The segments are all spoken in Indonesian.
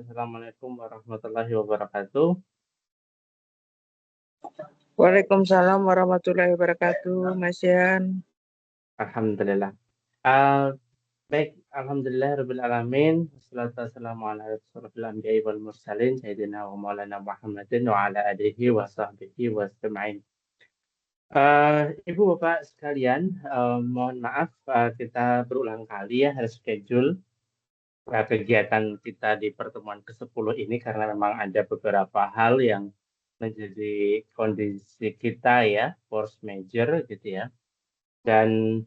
Assalamualaikum warahmatullahi wabarakatuh. Waalaikumsalam warahmatullahi wabarakatuh, Mas Yan. Alhamdulillah. Baik, alhamdulillah alamin. Wassalatu wassalamu ala asyrofil anbiya'i wal mursalin sayyidina wa maulana Muhammadin wa ala alihi wa sahbihi wa ajma'in. Ibu Bapak sekalian, mohon maaf kita berulang kali ya reschedule kegiatan kita di pertemuan ke-10 ini karena memang ada beberapa hal yang menjadi kondisi kita ya, force major gitu ya. Dan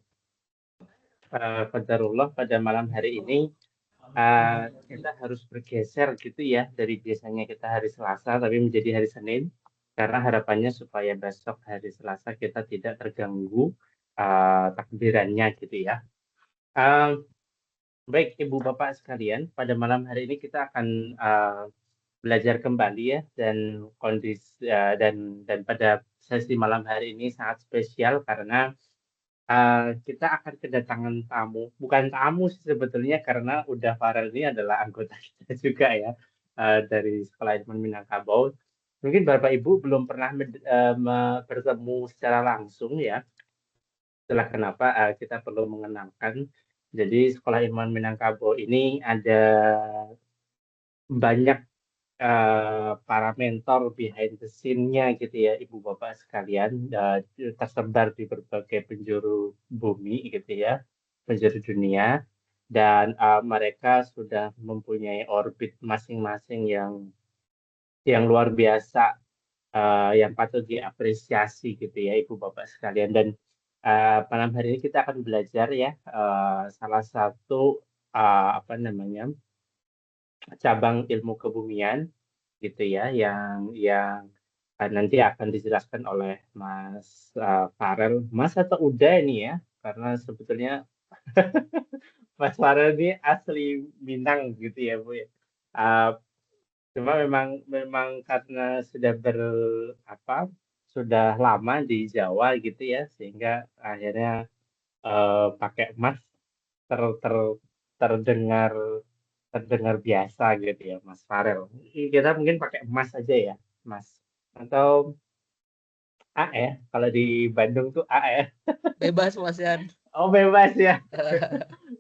qadarullah pada malam hari ini kita harus bergeser gitu ya dari biasanya kita hari Selasa tapi menjadi hari Senin karena harapannya supaya besok hari Selasa kita tidak terganggu takbirannya gitu ya. Baik Ibu Bapak sekalian, pada malam hari ini kita akan belajar kembali ya dan kondisi dan pada sesi malam hari ini sangat spesial karena kita akan kedatangan tamu, bukan tamu sih sebetulnya karena udah Farel ini adalah anggota kita juga ya dari Sekolah Ilmu Minangkabau. Mungkin Bapak Ibu belum pernah bertemu secara langsung ya. Itulah kenapa kita perlu mengenalkan. Jadi Sekolah Ilmu Minangkabau ini ada banyak para mentor behind the scene-nya gitu ya Ibu Bapak sekalian tersebar di berbagai penjuru bumi gitu ya, penjuru dunia dan mereka sudah mempunyai orbit masing-masing yang luar biasa yang patut diapresiasi gitu ya Ibu Bapak sekalian dan malam hari ini kita akan belajar ya salah satu apa namanya cabang ilmu kebumian gitu ya yang nanti akan dijelaskan oleh Mas Farel. Mas atau udah ini ya? Karena sebetulnya Mas Farel ini asli Minang gitu ya Bu ya. Uh, Cuma memang karena sudah lama di Jawa gitu ya sehingga akhirnya pakai Mas ter, ter, terdengar terdengar biasa gitu ya Mas Farel. Kita mungkin pakai emas aja ya, Mas. Atau A ya, kalau di Bandung tuh A ya. Bebas, Mas Yan. Oh bebas ya.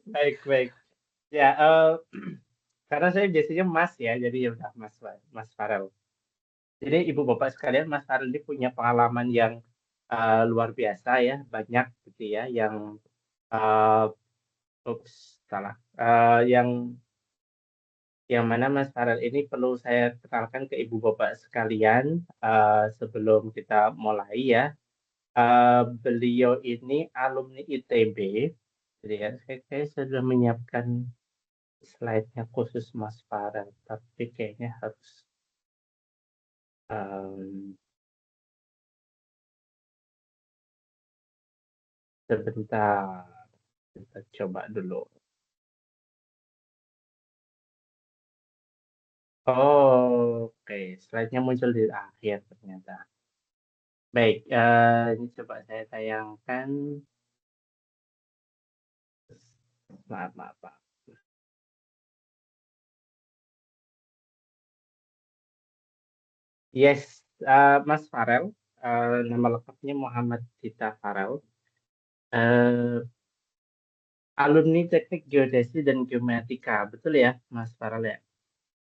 Baik baik. Ya, karena saya biasanya Mas ya, jadi ya udah Mas Farel. Jadi Ibu Bapak sekalian, Mas Farel ini punya pengalaman yang luar biasa ya, banyak gitu ya, yang salah, yang mana Mas Farel ini perlu saya kenalkan ke Ibu Bapak sekalian sebelum kita mulai ya. Beliau ini alumni ITB, jadi ya saya sudah menyiapkan slide-nya khusus Mas Farel, tapi kayaknya harus sebentar, kita coba dulu. Oh, oke, slide-nya muncul di akhir ternyata. Baik, ini coba saya tayangkan. Maaf. Yes, Mas Farel, nama lengkapnya Muhammad Dita Farel, alumni Teknik Geodesi dan Geomatika, betul ya, Mas Farel ya?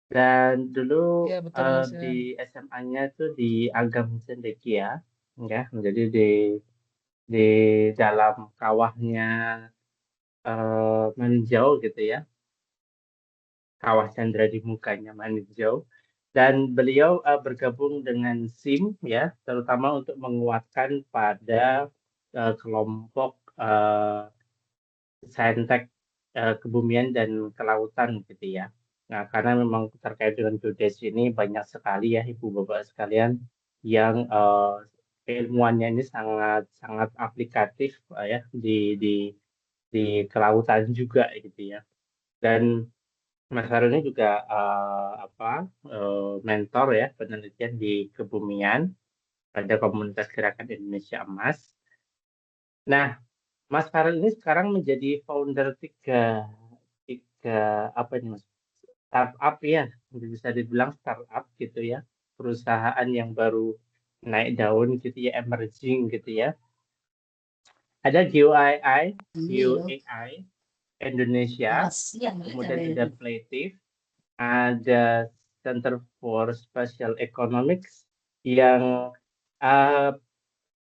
Dan dulu Iya, betul, Mas Yan. di SMA-nya tuh di Agam Cendekia, ya, jadi di dalam kawahnya Maninjau gitu ya, kawah Chandra di mukanya Maninjau. Dan beliau bergabung dengan SIM ya, terutama untuk menguatkan pada kelompok saintek kebumian dan kelautan gitu ya. Nah, karena memang terkait dengan geodesi ini banyak sekali ya Ibu Bapak sekalian yang keilmuannya ini sangat sangat aplikatif ya di kelautan juga gitu ya. Dan Mas Harun ini juga mentor ya penelitian di kebumian pada komunitas Gerakan Indonesia Emas. Nah, Mas Farel ini sekarang menjadi founder tiga apa ini Mas? startup ya, bisa dibilang startup gitu ya, perusahaan yang baru naik daun gitu ya, emerging gitu ya. Ada GeoAI, GeoAI Indonesia, kemudian ada Playtive, ada Center for Spatial Economics yang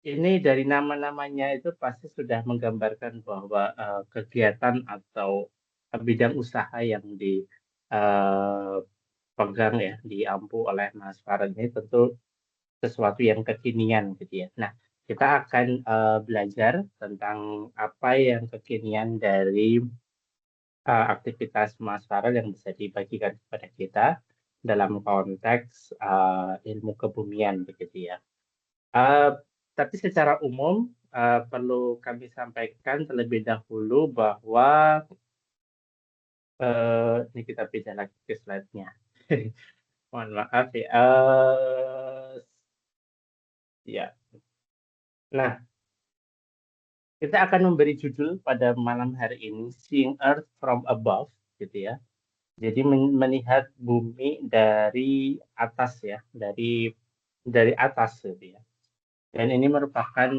ini dari nama-namanya itu pasti sudah menggambarkan bahwa kegiatan atau bidang usaha yang dipegang ya, diampu oleh Mas Farad ini tentu sesuatu yang kekinian gitu ya. Nah, kita akan belajar tentang apa yang kekinian dari aktivitas Mas Farad yang bisa dibagikan kepada kita dalam konteks ilmu kebumian begitu ya. Uh, tapi secara umum perlu kami sampaikan terlebih dahulu bahwa ini kita pindah lagi ke slide-nya. Mohon maaf ya. Ya. Nah, kita akan memberi judul pada malam hari ini Seeing Earth from Above, gitu ya. Jadi melihat bumi dari atas ya, dari atas gitu ya. Dan ini merupakan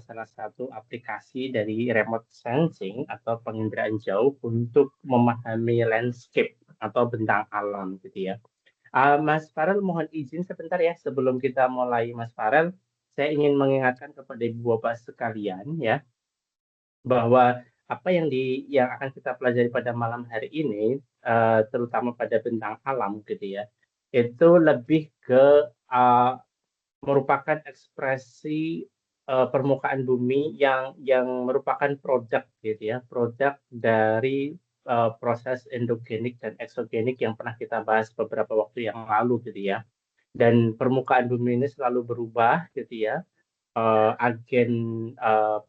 salah satu aplikasi dari remote sensing atau penginderaan jauh untuk memahami landscape atau bentang alam gitu ya. Mas Farel mohon izin sebentar ya sebelum kita mulai Mas Farel, saya ingin mengingatkan kepada Ibu Bapak sekalian ya bahwa apa yang akan kita pelajari pada malam hari ini terutama pada bentang alam gitu ya, itu lebih ke merupakan ekspresi permukaan bumi yang merupakan produk gitu ya, produk dari proses endogenik dan eksogenik yang pernah kita bahas beberapa waktu yang lalu gitu ya. Dan permukaan bumi ini selalu berubah gitu ya. Agen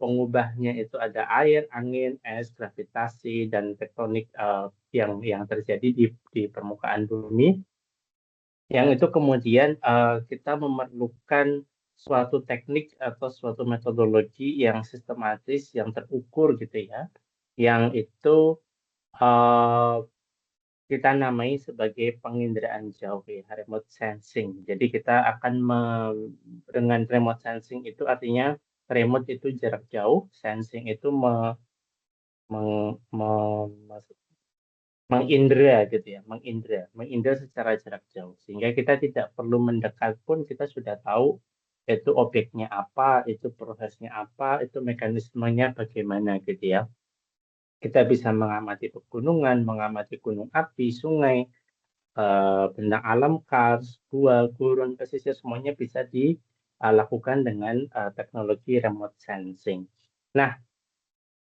pengubahnya itu ada air, angin, es, gravitasi dan tektonik yang terjadi di permukaan bumi. Yang itu kemudian kita memerlukan suatu teknik atau suatu metodologi yang sistematis, yang terukur gitu ya, yang itu eh, kita namai sebagai penginderaan jauh ya, remote sensing. Jadi kita akan dengan remote sensing itu artinya remote itu jarak jauh, sensing itu mengindra gitu ya, mengindra secara jarak jauh sehingga kita tidak perlu mendekat pun kita sudah tahu itu objeknya apa, itu prosesnya apa, itu mekanismenya bagaimana gitu ya. Kita bisa mengamati pegunungan, mengamati gunung api, sungai, bentang alam, kars, gua, gurun, pesisir semuanya bisa dilakukan dengan teknologi remote sensing. Nah,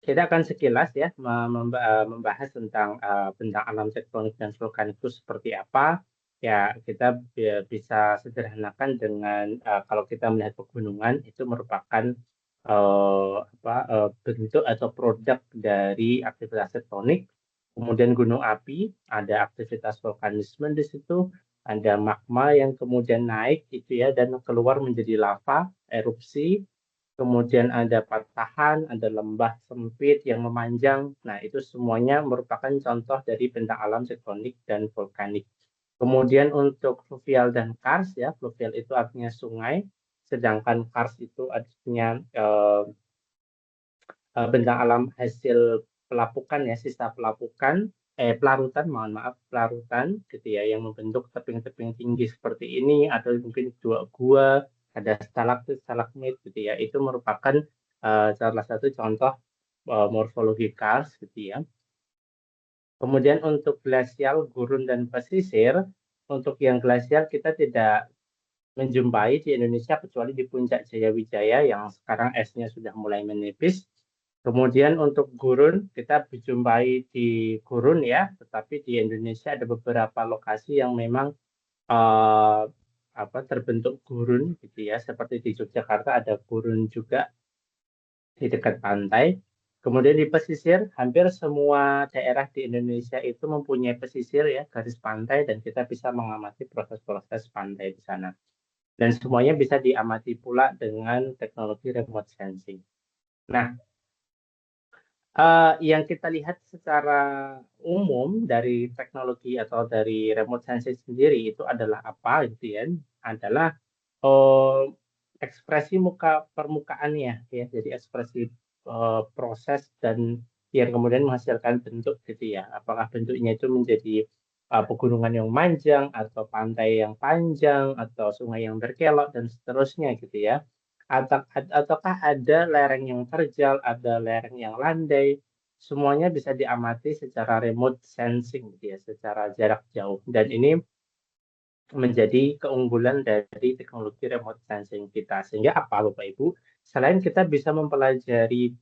kita akan sekilas ya membahas tentang bentang alam tektonik dan vulkanik itu seperti apa. Ya, kita bisa sederhanakan dengan kalau kita melihat pegunungan itu merupakan bentuk atau produk dari aktivitas tektonik. Kemudian gunung api, ada aktivitas vulkanisme di situ, ada magma yang kemudian naik itu ya dan keluar menjadi lava, erupsi. Kemudian ada patahan, ada lembah sempit yang memanjang. Nah, itu semuanya merupakan contoh dari bentang alam tektonik dan vulkanik. Kemudian untuk fluvial dan kars ya, fluvial itu artinya sungai, sedangkan kars itu artinya bentang alam hasil pelapukan ya, sisa pelapukan, pelarutan, mohon maaf, pelarutan gitu ya, yang membentuk tebing-tebing tinggi seperti ini, atau mungkin dua gua, ada stalaktit, stalagmit gitu ya, itu merupakan salah satu contoh morfologi kars gitu ya. Kemudian untuk glasial, gurun, dan pesisir, untuk yang glasial kita tidak menjumpai di Indonesia kecuali di Puncak Jayawijaya yang sekarang esnya sudah mulai menipis. Kemudian untuk gurun kita menjumpai di gurun ya, tetapi di Indonesia ada beberapa lokasi yang memang eh, terbentuk gurun gitu ya, seperti di Yogyakarta ada gurun juga di dekat pantai. Kemudian di pesisir, hampir semua daerah di Indonesia itu mempunyai pesisir ya, garis pantai dan kita bisa mengamati proses-proses pantai di sana. Dan semuanya bisa diamati pula dengan teknologi remote sensing. Nah, Yang kita lihat secara umum dari teknologi atau dari remote sensing sendiri itu adalah apa gitu ya, adalah ekspresi permukaannya ya, jadi ekspresi proses dan yang kemudian menghasilkan bentuk gitu ya. Apakah bentuknya itu menjadi pegunungan yang manjang atau pantai yang panjang atau sungai yang berkelok dan seterusnya gitu ya. Ataukah ada lereng yang terjal, ada lereng yang landai, semuanya bisa diamati secara remote sensing gitu ya, secara jarak jauh. Dan ini menjadi keunggulan dari teknologi remote sensing kita. Sehingga apa Bapak Ibu? Selain kita bisa mempelajari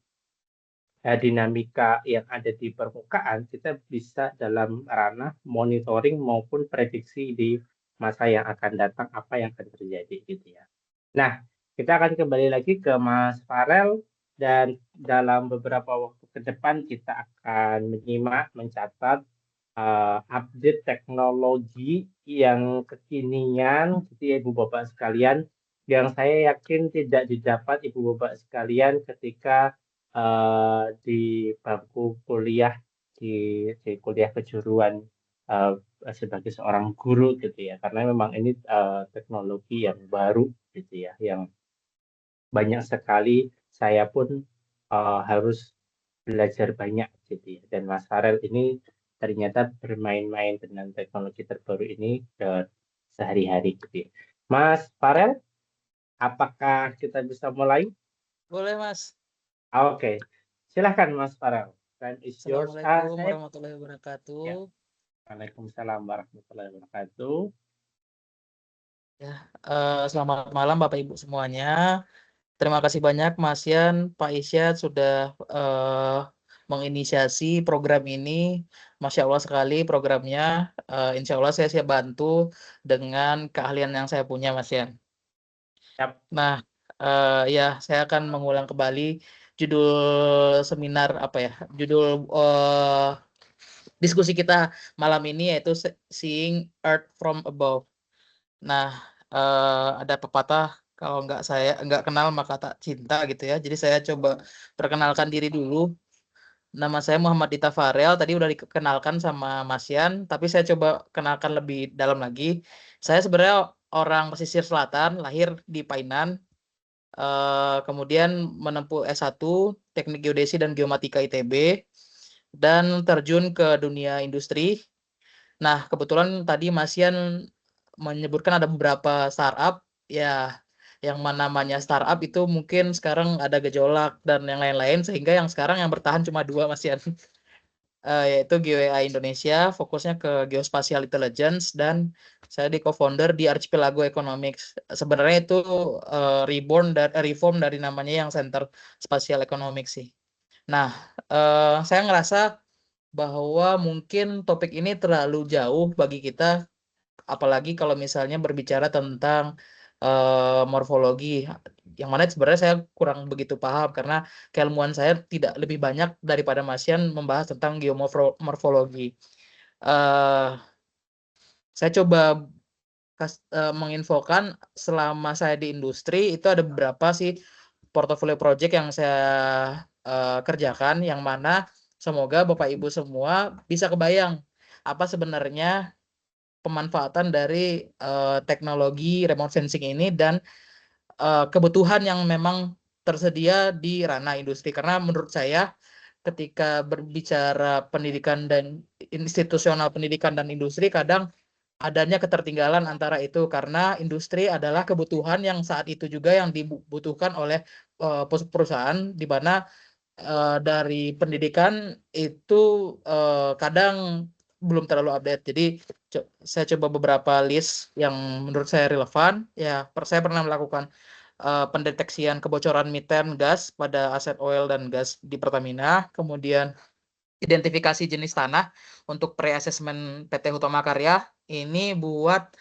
dinamika yang ada di permukaan, kita bisa dalam ranah monitoring maupun prediksi di masa yang akan datang apa yang akan terjadi gitu ya. Nah, kita akan kembali lagi ke Mas Farel dan dalam beberapa waktu ke depan kita akan menyimak, mencatat update teknologi yang kekinian gitu ya Ibu Bapak sekalian, yang saya yakin tidak didapat Ibu Bapak sekalian ketika di bangku kuliah di kuliah kejuruan uh, sebagai seorang guru gitu ya, karena memang ini teknologi yang baru gitu ya, yang banyak sekali saya pun harus belajar banyak gitu ya. Dan Mas Farel ini ternyata bermain-main dengan teknologi terbaru ini sehari-hari gitu ya. Mas Farel, apakah kita bisa mulai? Boleh, Mas. Oke, silahkan Mas Farel. Time is yours. Assalamualaikum Saya warahmatullahi wabarakatuh. ya. Waalaikumsalam warahmatullahi wabarakatuh. Ya, selamat malam Bapak Ibu semuanya. Terima kasih banyak Mas Yan, Pak Isyad sudah menginisiasi program ini. Masya Allah sekali programnya. Insya Allah saya siap bantu dengan keahlian yang saya punya, Mas Yan. Siap. Nah, ya saya akan mengulang kembali judul seminar apa ya? Judul diskusi kita malam ini yaitu Seeing Earth from Above. Nah, ada pepatah kalau saya nggak kenal maka tak cinta gitu ya. Jadi saya coba perkenalkan diri dulu. Nama saya Muhammad Dita Farel. Tadi udah dikenalkan sama Mas Yan, tapi saya coba kenalkan lebih dalam lagi. Saya sebenarnya orang pesisir selatan, lahir di Painan. Kemudian menempuh S1 Teknik Geodesi dan Geomatika ITB dan terjun ke dunia industri. Nah, kebetulan tadi Mas Yan menyebutkan ada beberapa startup, ya yang namanya startup itu mungkin sekarang ada gejolak dan yang lain-lain, sehingga yang sekarang yang bertahan cuma 2, Mas Yan. Yaitu GeoAI Indonesia, fokusnya ke geospatial intelligence, dan saya di co-founder di Archipelago Economics. Sebenarnya itu reform dari namanya yang Center Spatial Economics sih. Nah, saya ngerasa bahwa mungkin topik ini terlalu jauh bagi kita, apalagi kalau misalnya berbicara tentang morfologi, yang mana sebenarnya saya kurang begitu paham karena keilmuan saya tidak lebih banyak daripada Mas Yan membahas tentang geomorfologi. Saya coba menginfokan selama saya di industri itu ada beberapa sih portofolio project yang saya kerjakan, yang mana semoga Bapak Ibu semua bisa kebayang apa sebenarnya pemanfaatan dari teknologi remote sensing ini dan kebutuhan yang memang tersedia di ranah industri. Karena menurut saya ketika berbicara pendidikan dan institusional pendidikan dan industri, kadang adanya ketertinggalan antara itu, karena industri adalah kebutuhan yang saat itu juga yang dibutuhkan oleh perusahaan, di mana dari pendidikan itu kadang belum terlalu update. Jadi saya coba beberapa list yang menurut saya relevan. Ya, saya pernah melakukan pendeteksian kebocoran miten gas pada aset oil dan gas di Pertamina, kemudian identifikasi jenis tanah untuk pre-assessment PT Hutama Karya ini buat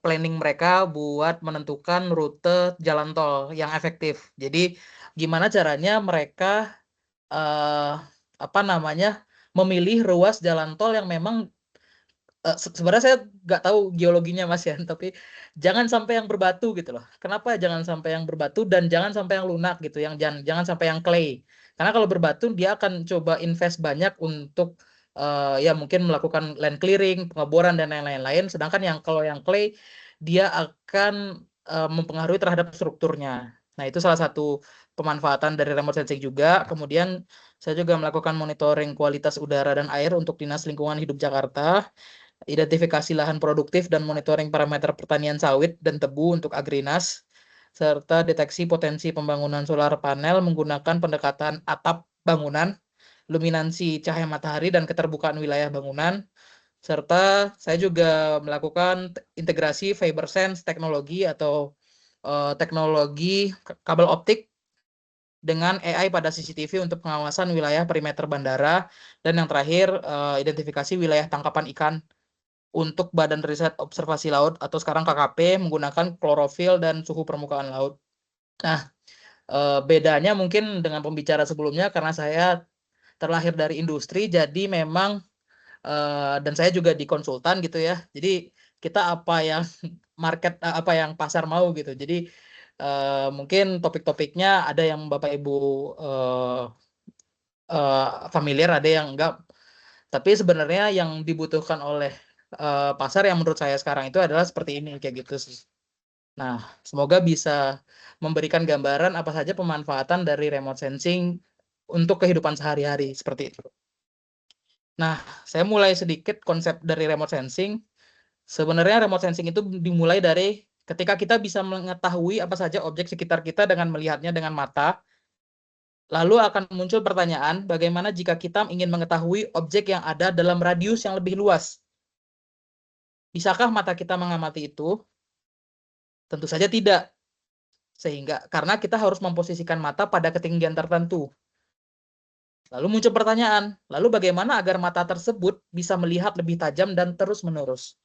planning mereka buat menentukan rute jalan tol yang efektif. Jadi gimana caranya mereka apa namanya memilih ruas jalan tol yang memang sebenarnya saya nggak tahu geologinya Mas ya, tapi jangan sampai yang berbatu gitu loh. Kenapa jangan sampai yang berbatu dan jangan sampai yang lunak gitu, yang jangan sampai yang clay. Karena kalau berbatu dia akan coba invest banyak untuk ya mungkin melakukan land clearing, pengeboran dan lain-lain. Sedangkan kalau yang clay dia akan mempengaruhi terhadap strukturnya. Nah, itu salah satu pemanfaatan dari remote sensing juga. Kemudian saya juga melakukan monitoring kualitas udara dan air untuk Dinas Lingkungan Hidup Jakarta, identifikasi lahan produktif dan monitoring parameter pertanian sawit dan tebu untuk Agrinas, serta deteksi potensi pembangunan solar panel menggunakan pendekatan atap bangunan, luminansi cahaya matahari dan keterbukaan wilayah bangunan, serta saya juga melakukan integrasi fiber sense teknologi atau teknologi kabel optik dengan AI pada CCTV untuk pengawasan wilayah perimeter bandara, dan yang terakhir identifikasi wilayah tangkapan ikan untuk Badan Riset Observasi Laut atau sekarang KKP menggunakan klorofil dan suhu permukaan laut. Nah, bedanya mungkin dengan pembicara sebelumnya karena saya terlahir dari industri, jadi memang dan saya juga di konsultan gitu ya. Jadi kita apa yang market, apa yang pasar mau gitu. Jadi mungkin topik-topiknya ada yang Bapak Ibu familiar, ada yang enggak. Tapi sebenarnya yang dibutuhkan oleh pasar yang menurut saya sekarang itu adalah seperti ini kayak gitu sih. Nah, semoga bisa memberikan gambaran apa saja pemanfaatan dari remote sensing untuk kehidupan sehari-hari seperti itu. Nah, saya mulai sedikit konsep dari remote sensing. Sebenarnya remote sensing itu dimulai dari ketika kita bisa mengetahui apa saja objek sekitar kita dengan melihatnya dengan mata, lalu akan muncul pertanyaan, bagaimana jika kita ingin mengetahui objek yang ada dalam radius yang lebih luas? Bisakah mata kita mengamati itu? Tentu saja tidak. Karena kita harus memposisikan mata pada ketinggian tertentu. Lalu muncul pertanyaan, lalu bagaimana agar mata tersebut bisa melihat lebih tajam dan terus-menerus?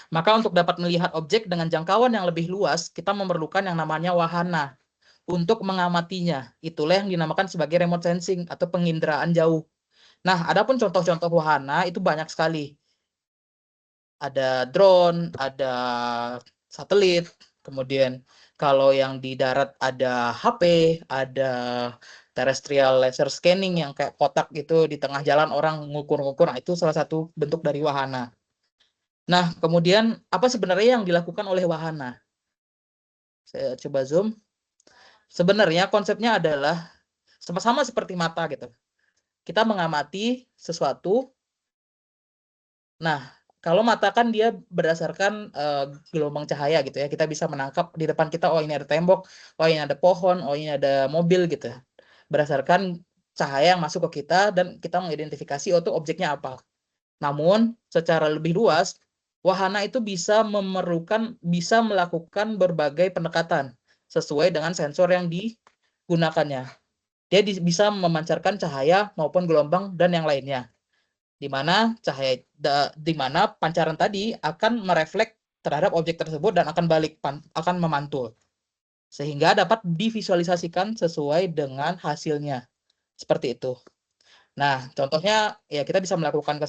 Maka untuk dapat melihat objek dengan jangkauan yang lebih luas, kita memerlukan yang namanya wahana untuk mengamatinya. Itulah yang dinamakan sebagai remote sensing atau penginderaan jauh. Nah, adapun contoh-contoh wahana itu banyak sekali. Ada drone, ada satelit, kemudian kalau yang di darat ada HP, ada terrestrial laser scanning yang kayak kotak gitu di tengah jalan orang ngukur-ngukur. Nah, itu salah satu bentuk dari wahana. Nah, kemudian apa sebenarnya yang dilakukan oleh wahana? Saya coba zoom. Sebenarnya konsepnya adalah sama-sama seperti mata gitu. Kita mengamati sesuatu. Nah, kalau mata kan dia berdasarkan gelombang cahaya gitu ya. Kita bisa menangkap di depan kita, oh ini ada tembok, oh ini ada pohon, oh ini ada mobil gitu. Berdasarkan cahaya yang masuk ke kita dan kita mengidentifikasi oh itu objeknya apa. Namun, secara lebih luas, wahana itu bisa melakukan berbagai pendekatan sesuai dengan sensor yang digunakannya. Dia bisa memancarkan cahaya maupun gelombang dan yang lainnya. Di mana pancaran tadi akan merefleks terhadap objek tersebut dan akan memantul sehingga dapat divisualisasikan sesuai dengan hasilnya. Seperti itu. Nah, contohnya ya kita bisa melakukan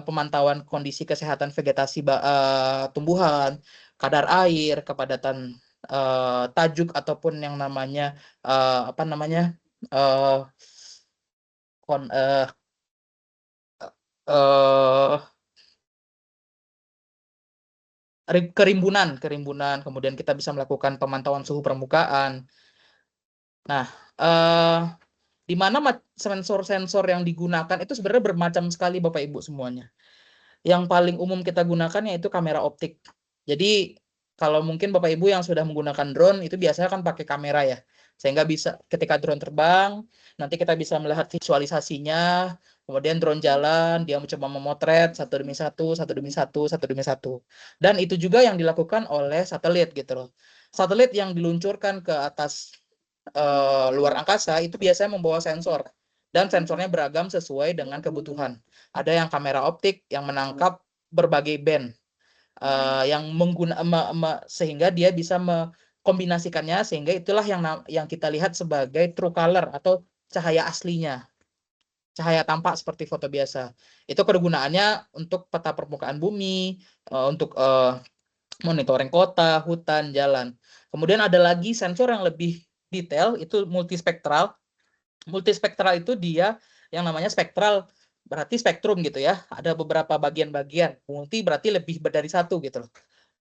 pemantauan kondisi kesehatan vegetasi tumbuhan, kadar air, kepadatan tajuk ataupun yang namanya apa namanya eh, kon, eh, eh, kerimbunan, kemudian kita bisa melakukan pemantauan suhu permukaan. Nah, di mana sensor-sensor yang digunakan itu sebenarnya bermacam sekali Bapak Ibu semuanya. Yang paling umum kita gunakan yaitu kamera optik. Jadi kalau mungkin Bapak Ibu yang sudah menggunakan drone itu biasanya kan pakai kamera ya. Sehingga bisa ketika drone terbang, nanti kita bisa melihat visualisasinya, kemudian drone jalan, dia mencoba memotret satu demi satu, satu demi satu, satu demi satu. Dan itu juga yang dilakukan oleh satelit gitu loh. Satelit yang diluncurkan ke atas luar angkasa itu biasanya membawa sensor. Dan sensornya beragam sesuai dengan kebutuhan. Ada yang kamera optik yang menangkap berbagai band sehingga dia bisa mengkombinasikannya sehingga itulah yang kita lihat sebagai true color atau cahaya aslinya, cahaya tampak seperti foto biasa. Itu kegunaannya untuk peta permukaan bumi, untuk monitoring kota, hutan, jalan. Kemudian ada lagi sensor yang lebih detail itu multispektral. Multispektral itu dia yang namanya spektral berarti spektrum gitu ya. Ada beberapa bagian-bagian. Multi berarti lebih dari satu gitu loh.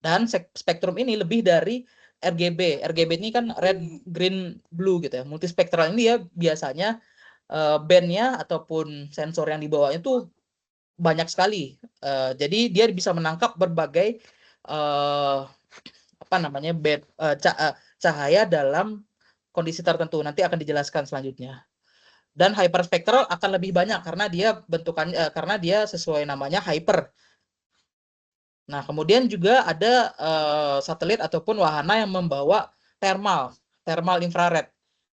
Dan spektrum ini lebih dari RGB. RGB ini kan red, green, blue gitu ya. Multispektral ini ya biasanya bandnya ataupun sensor yang dibawanya itu banyak sekali. Jadi dia bisa menangkap berbagai cahaya dalam kondisi tertentu. Nanti akan dijelaskan selanjutnya. Dan hyperspektral akan lebih banyak karena dia bentukannya karena dia sesuai namanya hyper. Nah, kemudian juga ada satelit ataupun wahana yang membawa thermal infrared,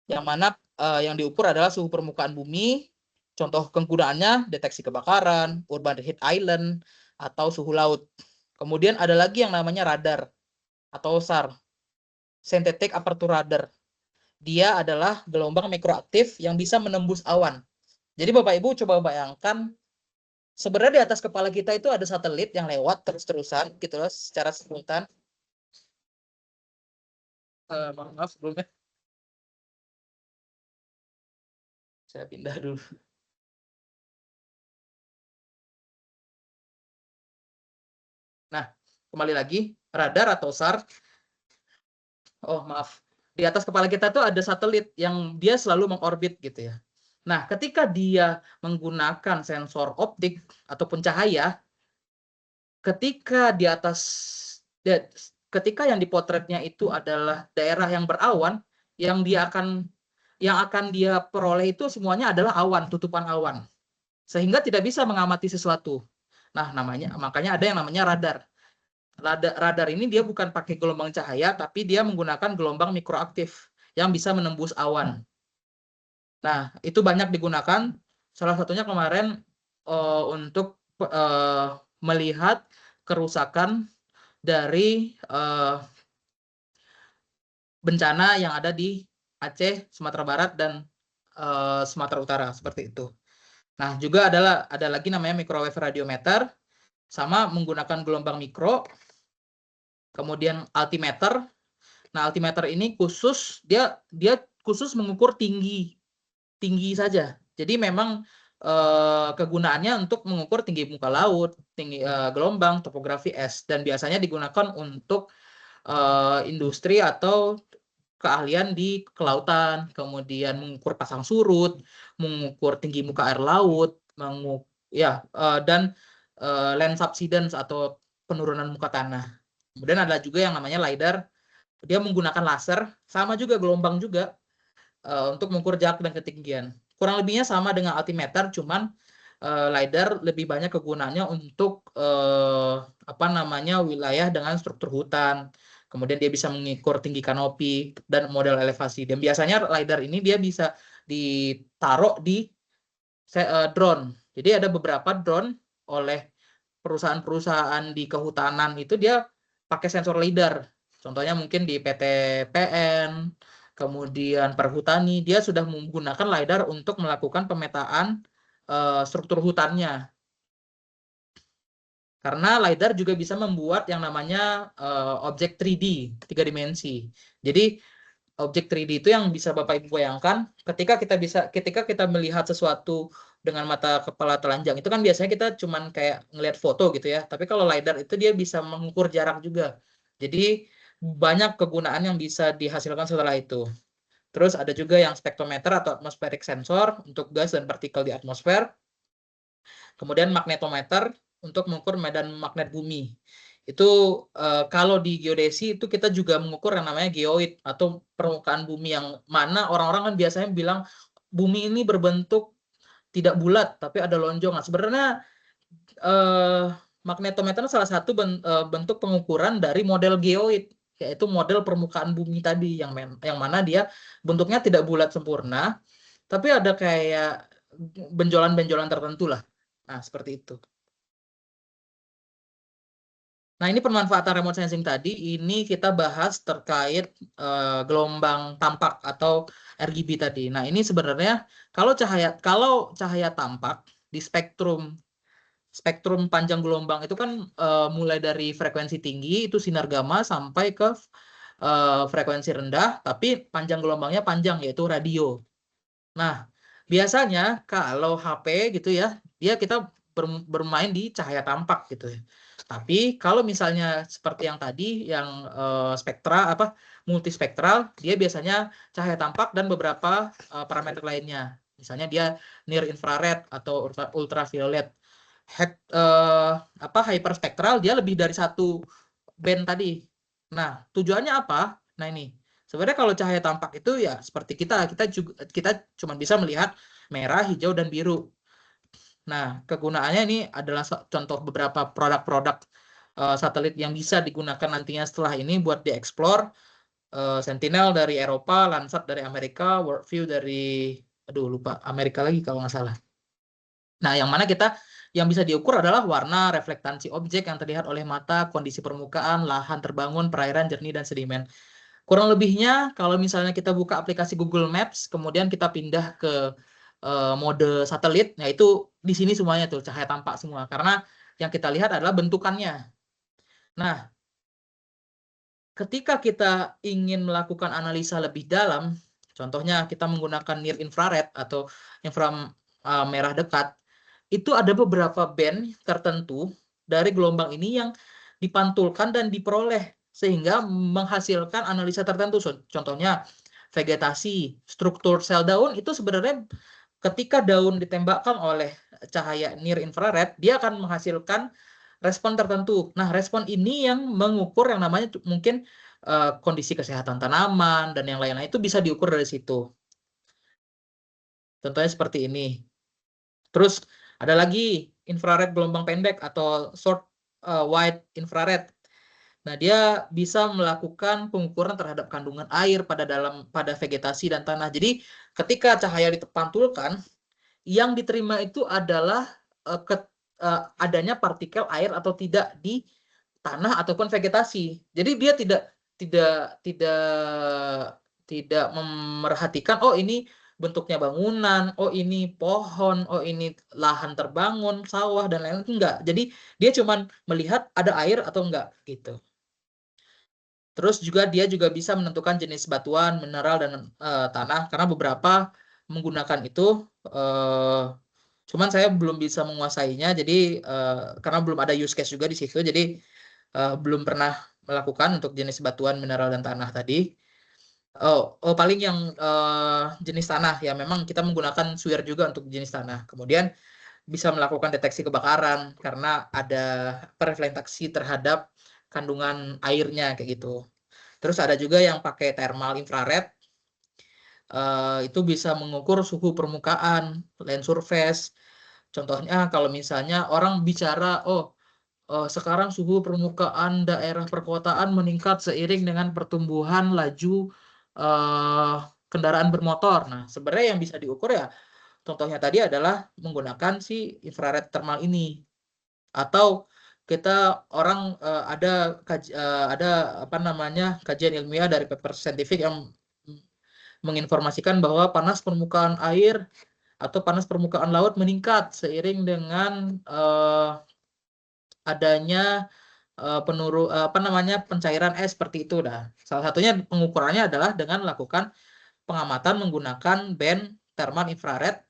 yang mana yang diukur adalah suhu permukaan bumi. Contoh kegunaannya deteksi kebakaran, urban heat island, atau suhu laut. Kemudian ada lagi yang namanya radar atau SAR, synthetic aperture radar. Dia adalah gelombang mikroaktif yang bisa menembus awan. Jadi Bapak Ibu coba bayangkan, sebenarnya di atas kepala kita itu ada satelit yang lewat terus-terusan gitu loh secara simultan. Maaf sebelumnya. Saya pindah dulu. Nah, kembali lagi, radar atau SAR. Oh, maaf. Di atas kepala kita tuh ada satelit yang dia selalu mengorbit gitu ya. Nah, ketika dia menggunakan sensor optik ataupun cahaya, ketika di atas ketika yang dipotretnya itu adalah daerah yang berawan, yang akan dia peroleh itu semuanya adalah awan, tutupan awan. Sehingga tidak bisa mengamati sesuatu. Nah, makanya ada yang namanya radar. Radar ini dia bukan pakai gelombang cahaya, tapi dia menggunakan gelombang mikroaktif yang bisa menembus awan. Nah, itu banyak digunakan. Salah satunya kemarin untuk melihat kerusakan dari bencana yang ada di Aceh, Sumatera Barat, dan Sumatera Utara, seperti itu. Nah, juga ada lagi namanya microwave radiometer, sama menggunakan gelombang mikro. Kemudian altimeter. Nah, altimeter ini dia khusus mengukur tinggi saja. Jadi memang kegunaannya untuk mengukur tinggi muka laut, tinggi gelombang, topografi es, dan biasanya digunakan untuk industri atau keahlian di kelautan, kemudian mengukur pasang surut, mengukur tinggi muka air laut, dan land subsidence atau penurunan muka tanah. Kemudian ada juga yang namanya LiDAR, dia menggunakan laser, sama juga gelombang juga untuk mengukur jarak dan ketinggian. Kurang lebihnya sama dengan altimeter, cuman LiDAR lebih banyak kegunaannya untuk wilayah dengan struktur hutan. Kemudian dia bisa mengukur tinggi kanopi dan model elevasi. Dan biasanya LiDAR ini dia bisa ditaruh di drone. Jadi ada beberapa drone oleh perusahaan-perusahaan di kehutanan itu dia pakai sensor LiDAR. Contohnya mungkin di PT PN, kemudian Perhutani, dia sudah menggunakan LiDAR untuk melakukan pemetaan struktur hutannya. Karena LiDAR juga bisa membuat yang namanya objek 3D, 3 dimensi. Jadi objek 3D itu yang bisa Bapak Ibu bayangkan ketika kita melihat sesuatu dengan mata kepala telanjang itu kan biasanya kita cuman kayak ngelihat foto gitu ya. Tapi kalau LiDAR itu dia bisa mengukur jarak juga. Jadi banyak kegunaan yang bisa dihasilkan setelah itu. Terus ada juga yang spektrometer atau atmospheric sensor untuk gas dan partikel di atmosfer. Kemudian magnetometer untuk mengukur medan magnet bumi. Itu kalau di geodesi itu kita juga mengukur yang namanya geoid atau permukaan bumi, yang mana orang-orang kan biasanya bilang bumi ini berbentuk tidak bulat tapi ada lonjong. Nah, sebenarnya magnetometer salah satu bentuk pengukuran dari model geoid, yaitu model permukaan bumi tadi yang mana dia bentuknya tidak bulat sempurna, tapi ada kayak benjolan-benjolan tertentu lah. Nah, seperti itu. Nah, ini pemanfaatan remote sensing tadi, ini kita bahas terkait gelombang tampak atau RGB tadi. Nah, ini sebenarnya kalau cahaya tampak di spektrum panjang gelombang itu kan mulai dari frekuensi tinggi itu sinar gamma sampai ke frekuensi rendah, tapi panjang gelombangnya panjang, yaitu radio. Nah, biasanya kalau HP gitu ya, kita bermain di cahaya tampak gitu ya. Tapi kalau misalnya seperti yang tadi, yang multispektral, dia biasanya cahaya tampak dan beberapa parameter lainnya. Misalnya dia near infrared atau ultraviolet. Hyperspektral dia lebih dari satu band tadi. Nah, tujuannya apa? Nah, ini sebenarnya kalau cahaya tampak itu ya seperti kita cuma bisa melihat merah, hijau, dan biru. Nah, kegunaannya ini adalah contoh beberapa produk-produk satelit yang bisa digunakan nantinya setelah ini buat dieksplor. Sentinel dari Eropa, Landsat dari Amerika, Worldview dari lupa Amerika lagi kalau nggak salah. Nah, yang mana yang bisa diukur adalah warna, reflektansi objek yang terlihat oleh mata, kondisi permukaan, lahan terbangun, perairan, jernih, dan sedimen. Kurang lebihnya, kalau misalnya kita buka aplikasi Google Maps, kemudian kita pindah ke mode satelit, nah itu di sini semuanya tuh cahaya tampak semua. Karena yang kita lihat adalah bentukannya. Nah, ketika kita ingin melakukan analisa lebih dalam, contohnya kita menggunakan near infrared atau inframerah dekat, itu ada beberapa band tertentu dari gelombang ini yang dipantulkan dan diperoleh sehingga menghasilkan analisa tertentu. Contohnya vegetasi, struktur sel daun itu sebenarnya ketika daun ditembakkan oleh cahaya near infrared, dia akan menghasilkan respon tertentu. Nah, respon ini yang mengukur yang namanya mungkin kondisi kesehatan tanaman dan yang lain-lain itu bisa diukur dari situ. Contohnya seperti ini. Terus ada lagi infrared gelombang pendek atau short wide infrared. Nah, dia bisa melakukan pengukuran terhadap kandungan air pada vegetasi dan tanah. Jadi, ketika cahaya dipantulkan, yang diterima itu adalah adanya partikel air atau tidak di tanah ataupun vegetasi. Jadi dia tidak memerhatikan ini bentuknya bangunan, ini pohon, ini lahan terbangun, sawah dan lain-lain, enggak. Jadi dia cuma melihat ada air atau enggak gitu. Terus dia juga bisa menentukan jenis batuan, mineral, dan tanah karena beberapa menggunakan itu. Cuman saya belum bisa menguasainya, jadi karena belum ada use case juga di situ, jadi belum pernah melakukan untuk jenis batuan, mineral, dan tanah tadi. Paling yang jenis tanah ya memang kita menggunakan SWIR juga untuk jenis tanah. Kemudian bisa melakukan deteksi kebakaran karena ada refleksi terhadap kandungan airnya kayak gitu. Terus ada juga yang pakai thermal infrared, itu bisa mengukur suhu permukaan, land surface. Contohnya kalau misalnya orang bicara, sekarang suhu permukaan daerah perkotaan meningkat seiring dengan pertumbuhan laju kendaraan bermotor. Nah, sebenarnya yang bisa diukur ya, contohnya tadi adalah menggunakan si infrared thermal ini. Atau ada kajian ilmiah dari paper saintifik yang menginformasikan bahwa panas permukaan air atau panas permukaan laut meningkat seiring dengan adanya pencairan es seperti itu. Salah satunya pengukurannya adalah dengan melakukan pengamatan menggunakan band thermal infrared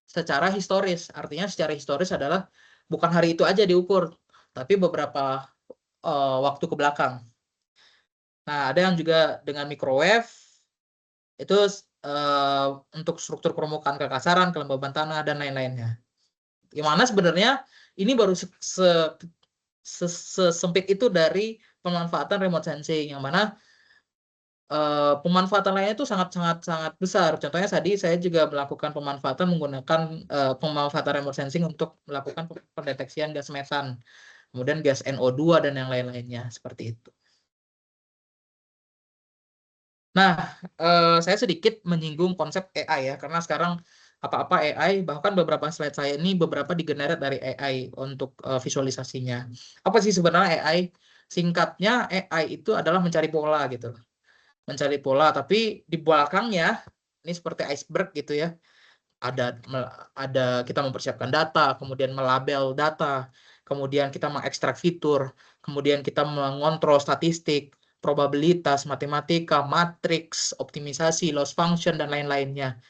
secara historis. Artinya secara historis adalah bukan hari itu aja diukur, tapi beberapa waktu ke belakang. Nah, ada yang juga dengan microwave, itu untuk struktur permukaan kekasaran, kelembaban tanah, dan lain-lainnya. Gimana sebenarnya ini baru sesempit itu dari pemanfaatan remote sensing, yang mana pemanfaatan lainnya itu sangat besar. Contohnya tadi saya juga melakukan pemanfaatan menggunakan pemanfaatan remote sensing untuk melakukan pendeteksian gas metan, kemudian gas NO2 dan yang lain-lainnya seperti itu. Nah, saya sedikit menyinggung konsep AI ya, karena sekarang apa-apa AI, bahkan beberapa slide saya ini beberapa digenerate dari AI untuk visualisasinya. Apa sih sebenarnya AI? Singkatnya, AI itu adalah mencari pola gitu. Mencari pola, tapi di belakangnya ini seperti iceberg gitu ya. Ada kita mempersiapkan data, kemudian melabel data, kemudian kita mengekstrak fitur, kemudian kita mengontrol statistik, probabilitas, matematika, matriks, optimisasi, loss function, dan lain-lainnya.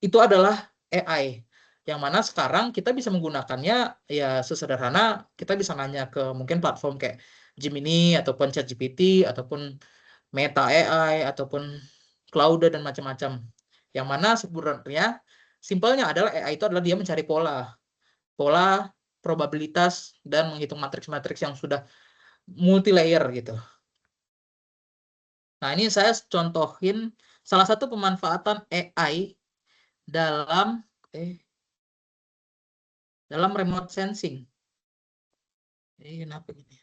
Itu adalah AI. Yang mana sekarang kita bisa menggunakannya ya sesederhana kita bisa nanya ke mungkin platform kayak Gemini ataupun ChatGPT ataupun Meta AI ataupun Claude dan macam-macam. Yang mana sebenarnya simpelnya adalah AI itu adalah dia mencari pola probabilitas dan menghitung matriks-matriks yang sudah multi layer gitu. Nah, ini saya contohin salah satu pemanfaatan AI dalam remote sensing. Kenapa gini?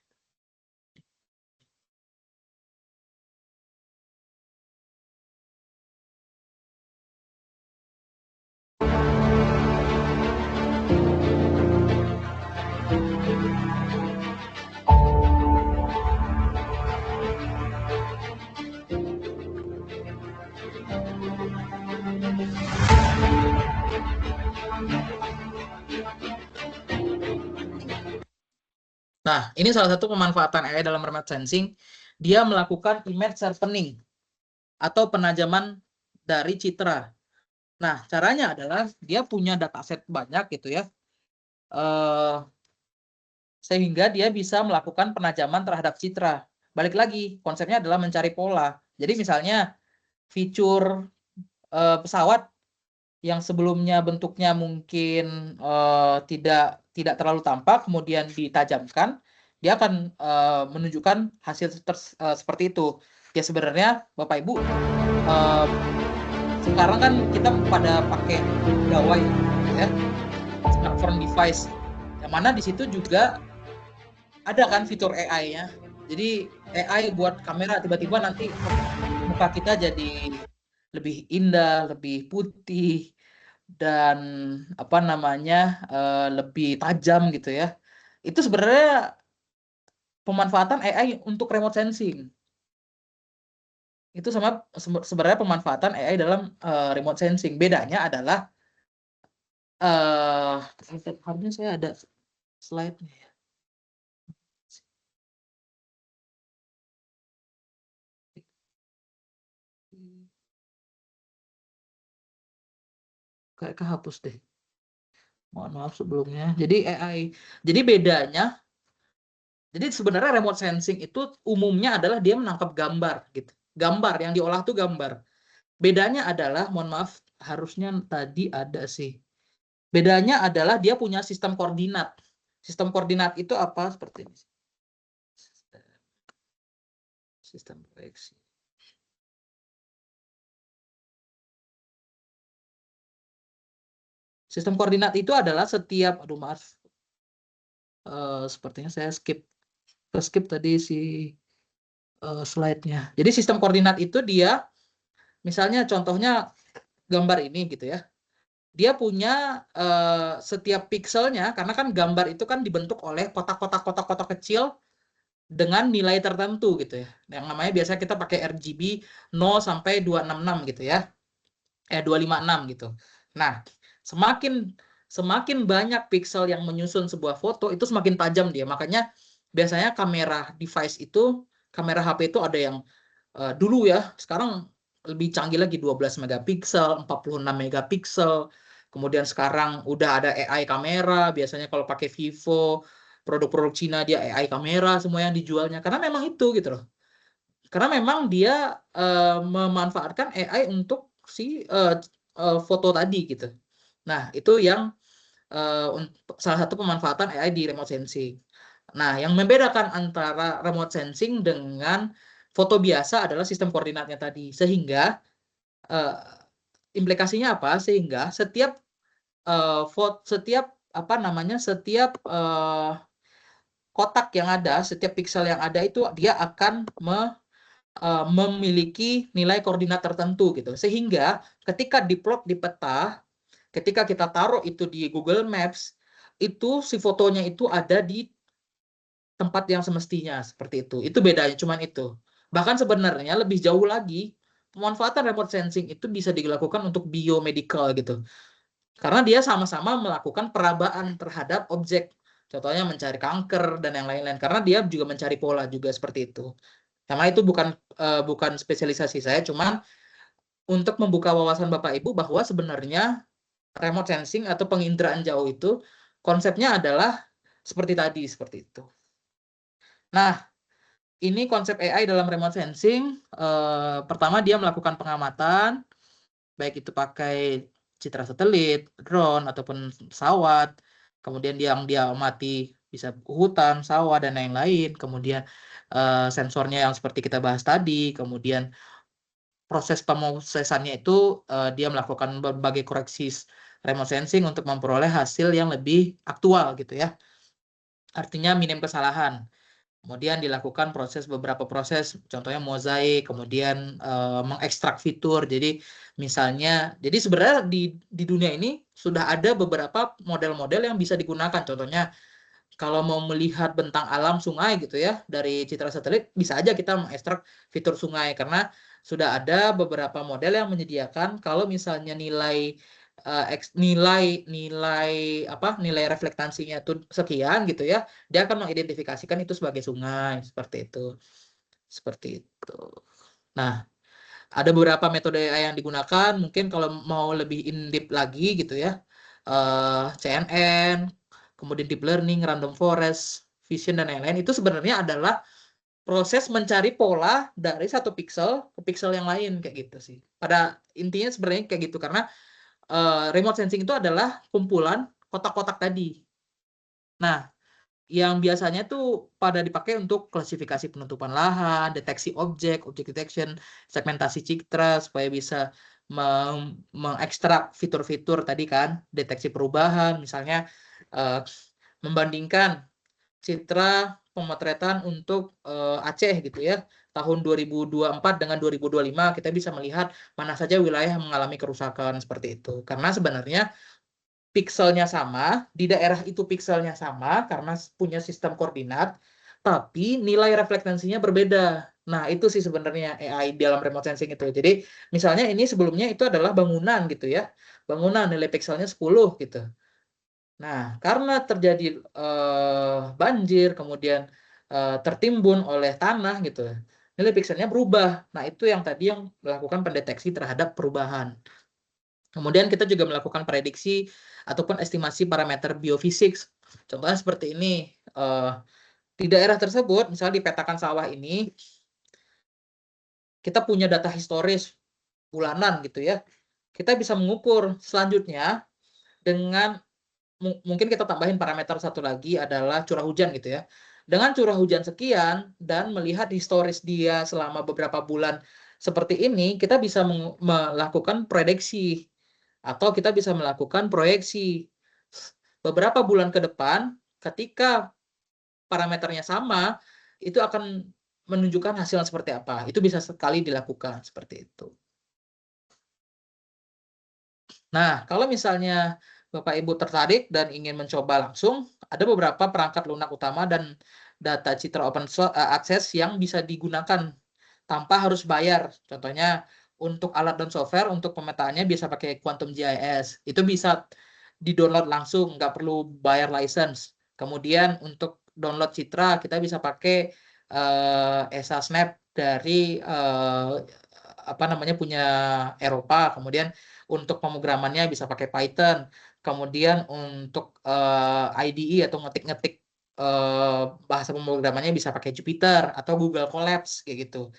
Nah, ini salah satu pemanfaatan AI dalam remote sensing. Dia melakukan image sharpening atau penajaman dari citra. Nah, caranya adalah dia punya dataset banyak gitu ya. Sehingga dia bisa melakukan penajaman terhadap citra. Balik lagi, konsepnya adalah mencari pola. Jadi misalnya fitur pesawat yang sebelumnya bentuknya mungkin tidak terlalu tampak, kemudian ditajamkan, dia akan menunjukkan hasil seperti itu. Ya sebenarnya Bapak Ibu, sekarang kan kita pada pakai gawai ya, smartphone device, yang mana di situ juga ada kan fitur AI-nya. Jadi AI buat kamera tiba-tiba nanti muka kita jadi lebih indah, lebih putih, dan apa namanya lebih tajam gitu ya. Itu sebenarnya pemanfaatan AI untuk remote sensing. Itu sebenarnya pemanfaatan AI dalam remote sensing. Bedanya adalah harusnya saya ada slide-nya ya. Kayak kehapus deh. Mohon maaf sebelumnya. Jadi bedanya, jadi sebenarnya remote sensing itu umumnya adalah dia menangkap gambar gitu. Gambar yang diolah tuh gambar. Bedanya adalah, mohon maaf, harusnya tadi ada sih. Bedanya adalah dia punya sistem koordinat. Sistem koordinat itu apa? Seperti ini. Sistem proyeksi. Sistem koordinat itu adalah setiap, aduh maaf, sepertinya saya skip tadi si slide-nya. Jadi sistem koordinat itu dia, misalnya contohnya gambar ini gitu ya. Dia punya setiap pikselnya, karena kan gambar itu kan dibentuk oleh kotak-kotak kecil dengan nilai tertentu gitu ya. Yang namanya biasanya kita pakai RGB 0 sampai 256 gitu ya. 256 gitu. Nah, semakin banyak piksel yang menyusun sebuah foto itu semakin tajam dia. Makanya biasanya kamera device itu, kamera HP itu ada yang dulu ya, sekarang lebih canggih lagi 12 megapiksel, 46 megapiksel. Kemudian sekarang udah ada AI kamera, biasanya kalau pakai Vivo, produk-produk Cina dia AI kamera semua yang dijualnya. Karena memang itu gitu loh. Karena memang dia memanfaatkan AI untuk si foto tadi gitu. Nah, itu yang salah satu pemanfaatan AI di remote sensing. Nah, yang membedakan antara remote sensing dengan foto biasa adalah sistem koordinatnya tadi. Sehingga implikasinya apa? Sehingga setiap setiap kotak yang ada, setiap piksel yang ada itu dia akan memiliki nilai koordinat tertentu gitu. Sehingga ketika diplot di peta, ketika kita taruh itu di Google Maps, itu si fotonya itu ada di tempat yang semestinya seperti itu. Itu bedanya cuman itu. Bahkan sebenarnya lebih jauh lagi, pemanfaatan remote sensing itu bisa dilakukan untuk biomedical gitu. Karena dia sama-sama melakukan perabaan terhadap objek. Contohnya mencari kanker dan yang lain-lain. Karena dia juga mencari pola juga seperti itu. Karena itu bukan spesialisasi saya, cuman untuk membuka wawasan Bapak Ibu bahwa sebenarnya remote sensing atau penginderaan jauh itu konsepnya adalah seperti itu. Nah, ini konsep AI dalam remote sensing. Pertama dia melakukan pengamatan, baik itu pakai citra satelit, drone ataupun pesawat. Kemudian dia amati bisa hutan, sawah dan lain-lain. Kemudian sensornya yang seperti kita bahas tadi. Kemudian proses pemrosesannya itu dia melakukan berbagai koreksi remote sensing untuk memperoleh hasil yang lebih aktual gitu ya. Artinya minim kesalahan. Kemudian dilakukan beberapa proses, contohnya mozaik, kemudian mengekstrak fitur. Jadi misalnya, jadi sebenarnya di dunia ini sudah ada beberapa model-model yang bisa digunakan. Contohnya kalau mau melihat bentang alam sungai gitu ya dari citra satelit, bisa aja kita mengekstrak fitur sungai karena sudah ada beberapa model yang menyediakan kalau misalnya nilai reflektasinya itu sekian gitu ya, dia akan mengidentifikasikan itu sebagai sungai seperti itu. Nah, ada beberapa metode AI yang digunakan, mungkin kalau mau lebih in-depth lagi gitu ya, CNN, kemudian deep learning, random forest, vision, dan lain-lain, itu sebenarnya adalah proses mencari pola dari satu pixel ke pixel yang lain, kayak gitu sih. Pada intinya sebenarnya kayak gitu, karena remote sensing itu adalah kumpulan kotak-kotak tadi. Nah, yang biasanya tuh pada dipakai untuk klasifikasi penutupan lahan, deteksi objek detection, segmentasi citra supaya bisa mengekstrak fitur-fitur tadi kan, deteksi perubahan, misalnya membandingkan citra pemotretan untuk Aceh gitu ya, tahun 2024 dengan 2025 kita bisa melihat mana saja wilayah yang mengalami kerusakan seperti itu. Karena sebenarnya pixelnya sama, di daerah itu pixelnya sama karena punya sistem koordinat, tapi nilai refleksinya berbeda. Nah, itu sih sebenarnya AI dalam remote sensing itu. Jadi, misalnya ini sebelumnya itu adalah bangunan gitu ya. Bangunan nilai pixelnya 10 gitu. Nah, karena terjadi banjir, kemudian tertimbun oleh tanah gitu, nilai pixelnya berubah. Nah, itu yang tadi yang melakukan pendeteksi terhadap perubahan. Kemudian kita juga melakukan prediksi ataupun estimasi parameter biofisik. Contohnya seperti ini, di daerah tersebut, misalnya dipetakan sawah ini, kita punya data historis bulanan gitu ya. Kita bisa mengukur selanjutnya dengan mungkin kita tambahin parameter satu lagi adalah curah hujan gitu ya. Dengan curah hujan sekian dan melihat historis dia selama beberapa bulan seperti ini, kita bisa melakukan prediksi atau kita bisa melakukan proyeksi beberapa bulan ke depan ketika parameternya sama, itu akan menunjukkan hasil seperti apa. Itu bisa sekali dilakukan seperti itu. Nah, kalau misalnya Bapak Ibu tertarik dan ingin mencoba langsung, ada beberapa perangkat lunak utama dan data citra open access yang bisa digunakan tanpa harus bayar. Contohnya untuk alat dan software untuk pemetaannya bisa pakai Quantum GIS. Itu bisa di-download langsung, nggak perlu bayar license. Kemudian untuk download citra kita bisa pakai ESA Snap dari apa namanya punya Eropa. Kemudian untuk pemrogramannya bisa pakai Python. Kemudian untuk IDE atau ngetik-ngetik bahasa pemrogramannya bisa pakai Jupyter atau Google Colabs kayak gitu.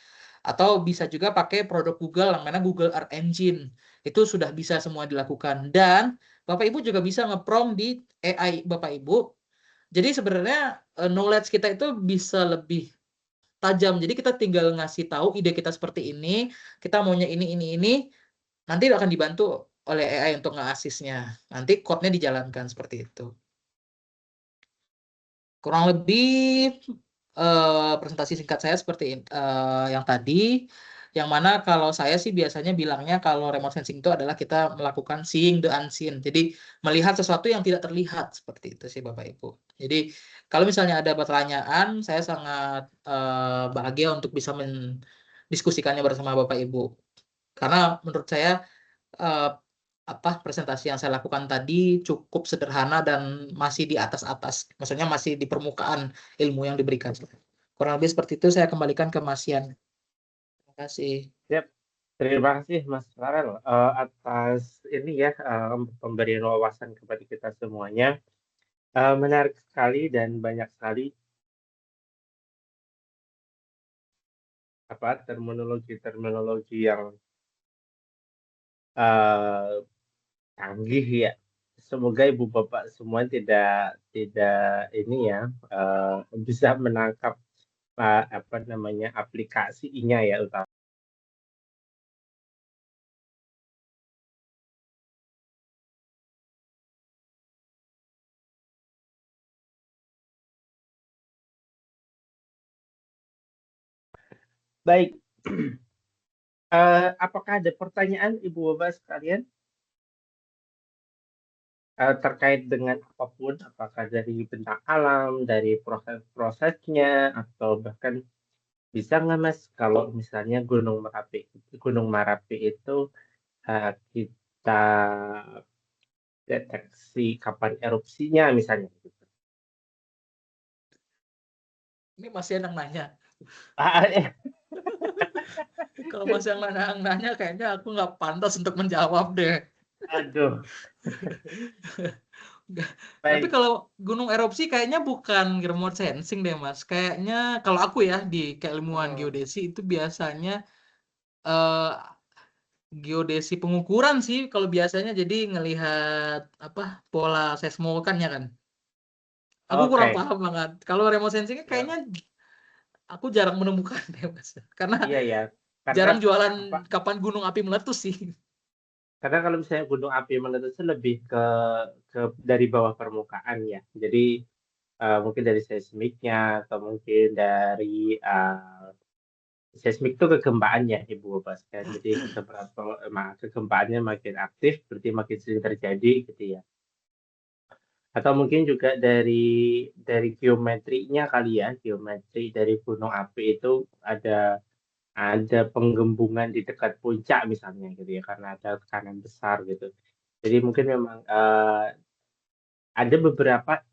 Atau bisa juga pakai produk Google yang mana Google Earth Engine. Itu sudah bisa semua dilakukan. Dan Bapak Ibu juga bisa nge-prompt di AI Bapak Ibu. Jadi sebenarnya knowledge kita itu bisa lebih tajam. Jadi kita tinggal ngasih tahu ide kita seperti ini, kita maunya ini, nanti akan dibantu oleh AI untuk nge-assist-nya. Nanti code-nya dijalankan seperti itu. Kurang lebih presentasi singkat saya seperti yang tadi, yang mana kalau saya sih biasanya bilangnya kalau remote sensing itu adalah kita melakukan seeing the unseen. Jadi melihat sesuatu yang tidak terlihat seperti itu sih Bapak Ibu. Jadi kalau misalnya ada pertanyaan, saya sangat bahagia untuk bisa mendiskusikannya bersama Bapak Ibu. Karena menurut saya eh, presentasi yang saya lakukan tadi cukup sederhana dan masih di atas-atas, maksudnya masih di permukaan ilmu yang diberikan. Kurang lebih seperti itu, saya kembalikan ke Mas Yan. Terima kasih. Siap. Terima kasih Mas Farel atas ini ya pemberian wawasan kepada kita semuanya. Menarik sekali dan banyak sekali terminologi yang canggih ya. Semoga ibu bapak semua tidak ini ya bisa menangkap apa namanya aplikasinya ya utama. Baik, apakah ada pertanyaan ibu bapak sekalian terkait dengan apapun, apakah dari bentang alam, dari proses-prosesnya, atau bahkan bisa nggak Mas kalau misalnya Gunung Merapi itu kita deteksi kapan erupsinya misalnya gitu. Ini Mas Yan yang nanya. Ah, Kalau Mas yang nanya, kayaknya aku nggak pantas untuk menjawab deh. aduh, Tapi baik. kalau gunung erupsi kayaknya bukan remote sensing deh Mas. Kayaknya kalau aku ya di keilmuan geodesi itu biasanya eh, geodesi pengukuran sih kalau biasanya, jadi ngelihat apa pola seismokannya kan. Aku kurang Oke. paham banget. Kalau remote sensingnya Ya, kayaknya aku jarang menemukan deh Mas. Karena iya ya, karena jarang jualan apa? kapan gunung api meletus sih. Karena kalau misalnya gunung api meletus itu lebih ke dari bawah permukaan ya. Jadi mungkin dari seismiknya atau mungkin dari seismik itu kegempaannya Ibu Bapak sekalian. Jadi kegempaannya makin aktif, berarti makin sering terjadi gitu ya. Atau mungkin juga dari geometrinya kali ya, geometri dari gunung api itu ada penggembungan di dekat puncak misalnya gitu ya, karena ada tekanan besar gitu. Jadi mungkin memang ada beberapa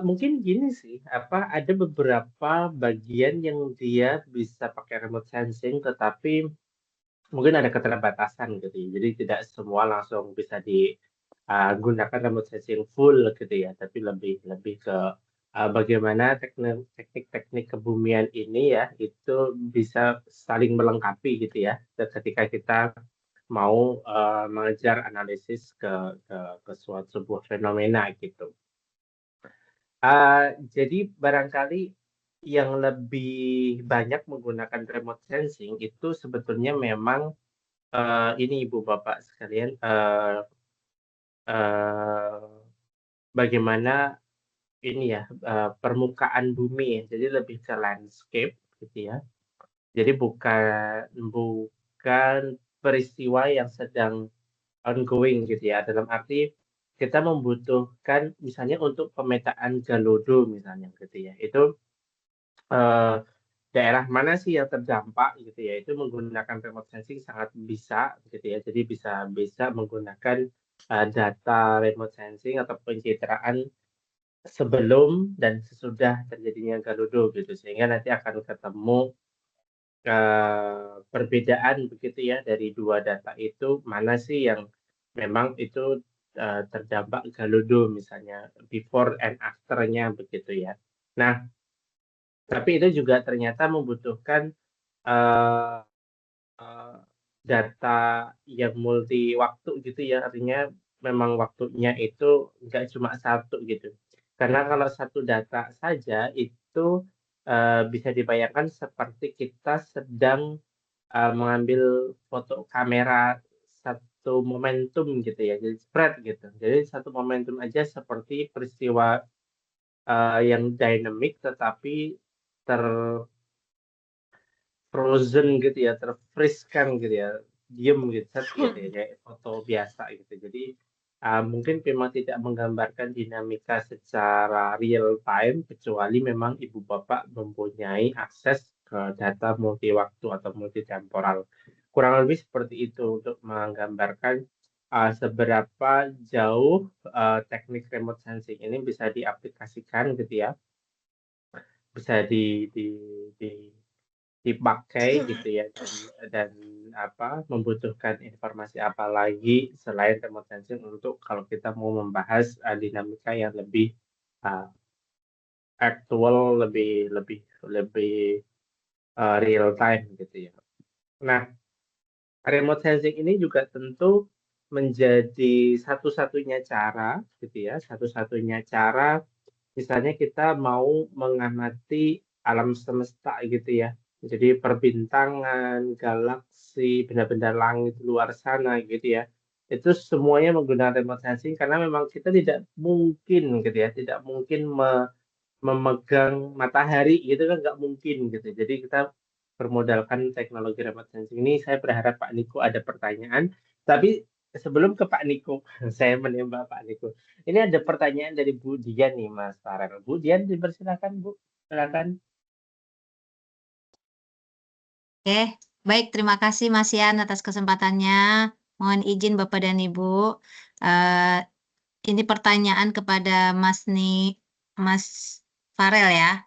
mungkin gini sih, ada beberapa bagian yang dia bisa pakai remote sensing, tetapi mungkin ada keterbatasan gitu ya. Jadi tidak semua langsung bisa digunakan remote sensing full gitu ya, tapi lebih lebih ke bagaimana teknik-teknik kebumian ini ya itu bisa saling melengkapi gitu ya. Ketika kita mau mengejar analisis ke suatu sebuah fenomena gitu. Jadi barangkali yang lebih banyak menggunakan remote sensing itu sebetulnya memang ini Ibu Bapak sekalian, eh, bagaimana ini ya permukaan bumi ya, jadi lebih ke landscape gitu ya. Jadi bukan peristiwa yang sedang ongoing gitu ya. Dalam arti kita membutuhkan misalnya untuk pemetaan Galodo misalnya gitu ya. Itu eh, daerah mana sih yang terdampak gitu ya, itu menggunakan remote sensing sangat bisa gitu ya. Jadi bisa bisa menggunakan data remote sensing atau pencitraan sebelum dan sesudah terjadinya Garudo gitu, sehingga nanti akan ketemu perbedaan begitu ya dari dua data itu, mana sih yang memang itu terdampak Garudo misalnya before and after-nya begitu ya. Nah, tapi itu juga ternyata membutuhkan eh, eh, data yang multi waktu gitu ya, artinya memang waktunya itu nggak cuma satu gitu. Karena kalau satu data saja itu bisa dibayangkan seperti kita sedang mengambil foto kamera satu momentum gitu ya, jadi spread gitu. Jadi satu momentum aja seperti peristiwa yang dynamic tetapi ter frozen gitu ya, terfreeze kan gitu ya, diem gitu, set gitu ya, kayak foto biasa gitu. Jadi mungkin memang tidak menggambarkan dinamika secara real time, kecuali memang ibu bapak mempunyai akses ke data multi waktu atau multi temporal. Kurang lebih seperti itu untuk menggambarkan seberapa jauh teknik remote sensing ini bisa diaplikasikan gitu ya bisa dipakai gitu ya, dan membutuhkan informasi apa lagi selain remote sensing untuk kalau kita mau membahas dinamika yang lebih uh, actual, lebih lebih lebih real time gitu ya. Nah, remote sensing ini juga tentu menjadi satu-satunya cara gitu ya, satu-satunya cara misalnya kita mau mengamati alam semesta gitu ya. Jadi perbintangan, galaksi, benda-benda langit luar sana gitu ya. Itu semuanya menggunakan remote sensing karena memang kita tidak mungkin gitu ya, tidak mungkin memegang matahari gitu kan nggak mungkin gitu. Jadi kita bermodalkan teknologi remote sensing ini. Saya berharap Pak Niko ada pertanyaan. Tapi sebelum ke Pak Niko, saya menembak Pak Niko. Ini ada pertanyaan dari Bu Dian nih, Mas Farel. Bu Dian, dipersilakan Bu. Silakan. Oke, baik. Terima kasih Mas Yan atas kesempatannya. Mohon izin Bapak dan Ibu. Eh, ini pertanyaan kepada Mas Farel ya.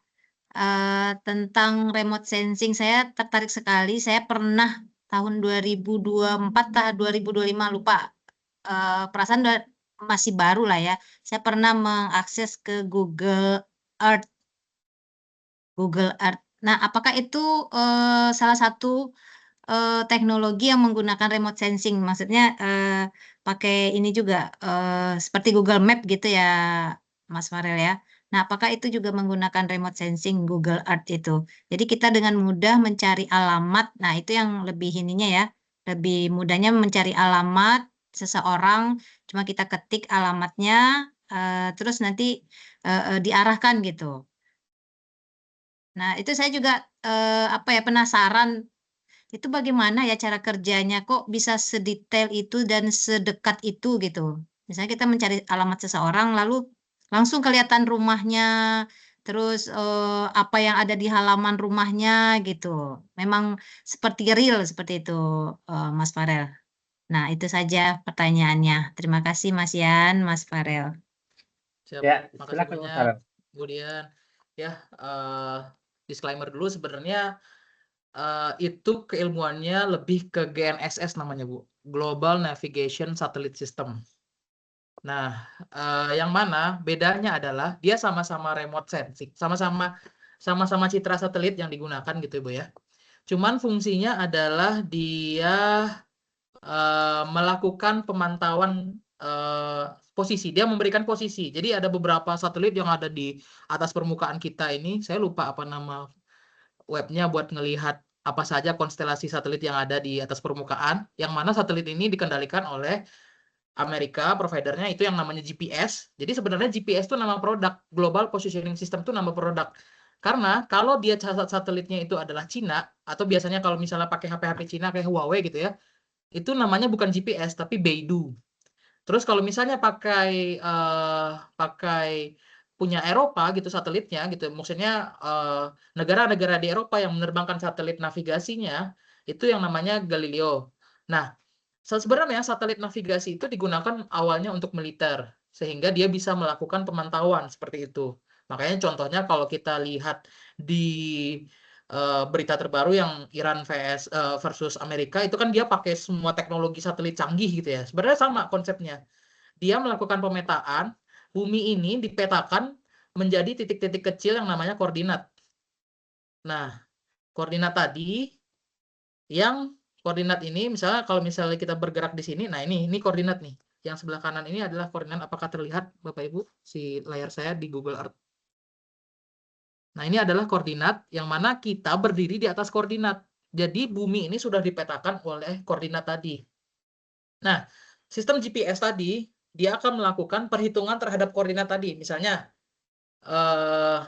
Tentang remote sensing, saya tertarik sekali. Saya pernah tahun 2024 atau 2025 lupa. Perasaan masih baru lah ya. Saya pernah mengakses ke Google Earth. Nah, apakah itu salah satu teknologi yang menggunakan remote sensing? Maksudnya pakai ini juga seperti Google Map gitu ya, Mas Farel ya. Nah, apakah itu juga menggunakan remote sensing Google Earth itu? Jadi kita dengan mudah mencari alamat. Nah, itu yang lebih ininya ya, lebih mudahnya mencari alamat seseorang. Cuma kita ketik alamatnya, terus nanti diarahkan gitu. Nah, itu saya juga penasaran, itu bagaimana ya cara kerjanya, kok bisa sedetail itu dan sedekat itu gitu. Misalnya kita mencari alamat seseorang lalu langsung kelihatan rumahnya, terus apa yang ada di halaman rumahnya gitu. Memang seperti real seperti itu, Mas Farel. Nah, itu saja pertanyaannya. Terima kasih Mas Yan, Mas Farel. Siap, Ya, makasih silakan Mas banyak Farel. Bu Dian. Ya, disclaimer dulu sebenarnya itu keilmuannya lebih ke GNSS namanya Bu, Global Navigation Satellite System. Nah, yang mana bedanya adalah dia sama-sama remote sensing, sama-sama citra satelit yang digunakan gitu Bu ya. Cuman fungsinya adalah dia melakukan pemantauan posisi. Dia memberikan posisi. Jadi ada beberapa satelit yang ada di atas permukaan kita ini. Saya lupa apa nama webnya buat ngelihat apa saja konstelasi satelit yang ada di atas permukaan. Yang mana satelit ini dikendalikan oleh Amerika, providernya itu yang namanya GPS. Jadi sebenarnya GPS itu nama produk, Global Positioning System itu nama produk. Karena kalau dia satelitnya itu adalah Cina, atau biasanya kalau misalnya pakai HP-HP Cina kayak Huawei gitu ya, itu namanya bukan GPS tapi Beidou. Terus kalau misalnya pakai punya Eropa gitu satelitnya gitu, maksudnya negara-negara di Eropa yang menerbangkan satelit navigasinya itu yang namanya Galileo. Nah, sebenarnya satelit navigasi itu digunakan awalnya untuk militer sehingga dia bisa melakukan pemantauan seperti itu. Makanya contohnya kalau kita lihat di berita terbaru yang Iran versus Amerika itu kan dia pakai semua teknologi satelit canggih gitu ya. Sebenarnya sama konsepnya. Dia melakukan pemetaan, bumi ini dipetakan menjadi titik-titik kecil yang namanya koordinat. Nah, koordinat tadi yang koordinat ini misalnya kalau misalnya kita bergerak di sini, nah ini koordinat nih. Yang sebelah kanan ini adalah koordinat, apakah terlihat Bapak Ibu si layar saya di Google Earth? Nah, ini adalah koordinat yang mana kita berdiri di atas koordinat. Jadi bumi ini sudah dipetakan oleh koordinat tadi. Nah, sistem GPS tadi dia akan melakukan perhitungan terhadap koordinat tadi. Misalnya eh,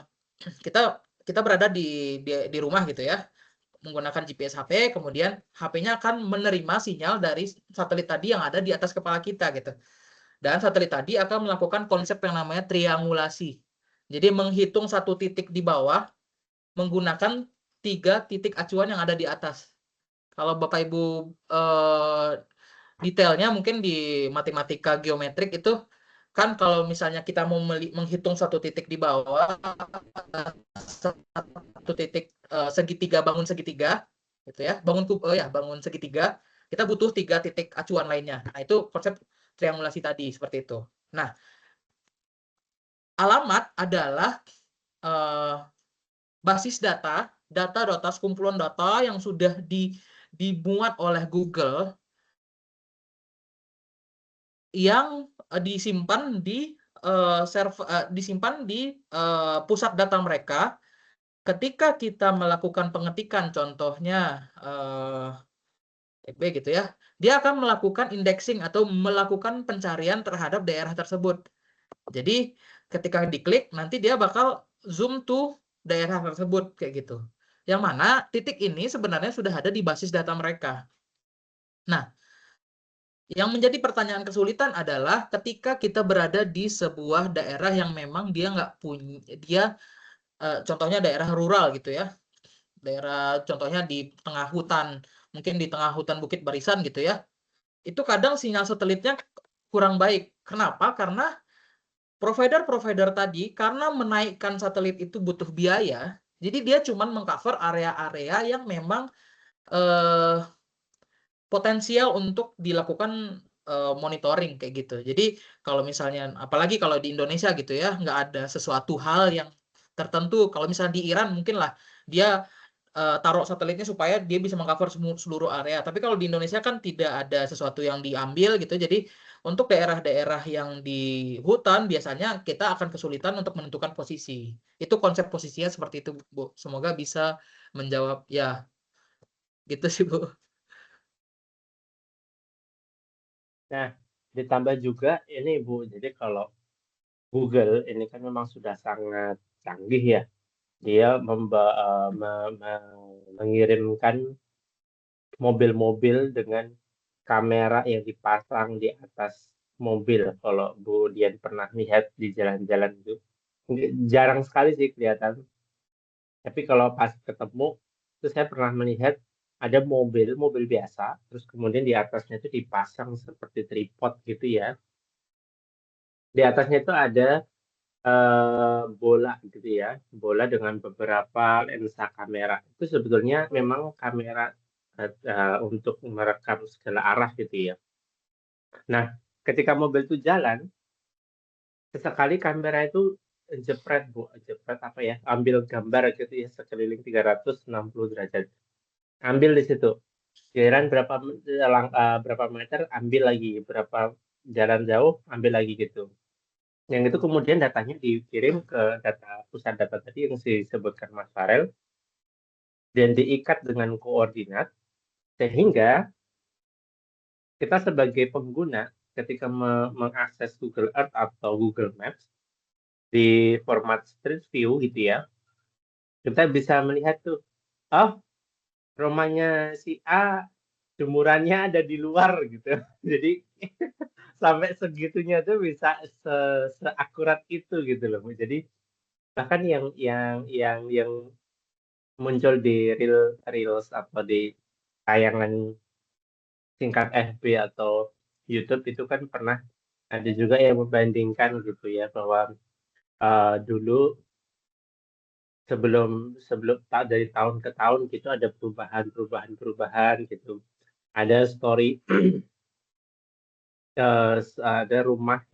kita berada di rumah gitu ya, menggunakan GPS HP, kemudian HP-nya akan menerima sinyal dari satelit tadi yang ada di atas kepala kita gitu. Dan satelit tadi akan melakukan konsep yang namanya triangulasi. Jadi menghitung satu titik di bawah menggunakan 3 titik acuan yang ada di atas. Kalau Bapak Ibu detailnya mungkin di matematika geometrik itu kan kalau misalnya kita mau menghitung satu titik di bawah, segitiga, bangun segitiga, gitu ya, bangun segitiga, kita butuh 3 titik acuan lainnya. Nah, itu konsep triangulasi tadi, seperti itu. Nah, alamat adalah basis data, sekumpulan data yang sudah dimuat oleh Google yang disimpan di pusat data mereka. Ketika kita melakukan pengetikan, contohnya gitu ya, dia akan melakukan indexing atau melakukan pencarian terhadap daerah tersebut. Jadi ketika diklik, nanti dia bakal zoom to daerah tersebut kayak gitu. Yang mana titik ini sebenarnya sudah ada di basis data mereka. Nah, yang menjadi pertanyaan kesulitan adalah ketika kita berada di sebuah daerah yang memang dia nggak punya, contohnya daerah rural gitu ya, daerah contohnya di tengah hutan, mungkin di tengah hutan Bukit Barisan gitu ya, itu kadang sinyal satelitnya kurang baik. Kenapa? Karena provider tadi, karena menaikkan satelit itu butuh biaya, jadi dia cuma mengcover area-area yang memang potensial untuk dilakukan monitoring kayak gitu. Jadi kalau misalnya, apalagi kalau di Indonesia gitu ya, nggak ada sesuatu hal yang tertentu. Kalau misalnya di Iran mungkin lah dia taruh satelitnya supaya dia bisa mengcover seluruh area. Tapi kalau di Indonesia kan tidak ada sesuatu yang diambil gitu. Jadi untuk daerah-daerah yang di hutan biasanya kita akan kesulitan untuk menentukan posisi. Itu konsep posisinya seperti itu, Bu. Semoga bisa menjawab ya. Gitu sih, Bu. Nah, ditambah juga ini Bu, jadi kalau Google ini kan memang sudah sangat canggih ya. Dia mengirimkan mobil-mobil dengan kamera yang dipasang di atas mobil. Kalau Bu Dian pernah lihat di jalan-jalan itu, jarang sekali sih kelihatan. Tapi kalau pas ketemu, itu saya pernah melihat ada mobil biasa, terus kemudian di atasnya itu dipasang seperti tripod gitu ya. Di atasnya itu ada bola gitu ya, bola dengan beberapa lensa kamera. Itu sebetulnya memang kamera untuk merekam segala arah gitu ya. Nah, ketika mobil itu jalan, sesekali kamera itu jepret Bu, jepret apa ya, ambil gambar gitu ya sekeliling 360 derajat. Ambil di situ. Giliran berapa meter ambil lagi, berapa jalan jauh ambil lagi gitu. Yang itu kemudian datanya dikirim ke pusat data tadi yang disebutkan Mas Farel dan diikat dengan koordinat sehingga kita sebagai pengguna ketika mengakses Google Earth atau Google Maps di format Street View gitu ya, kita bisa melihat tuh, oh rumahnya si A jemurannya ada di luar gitu. Jadi sampai segitunya tuh bisa seakurat itu gitu loh. Jadi bahkan yang muncul di reels atau di tayangan singkat FB atau YouTube itu kan pernah ada juga yang membandingkan gitu ya bahwa dulu sebelum sebelum dari tahun ke tahun gitu ada perubahan gitu. Ada story ada rumah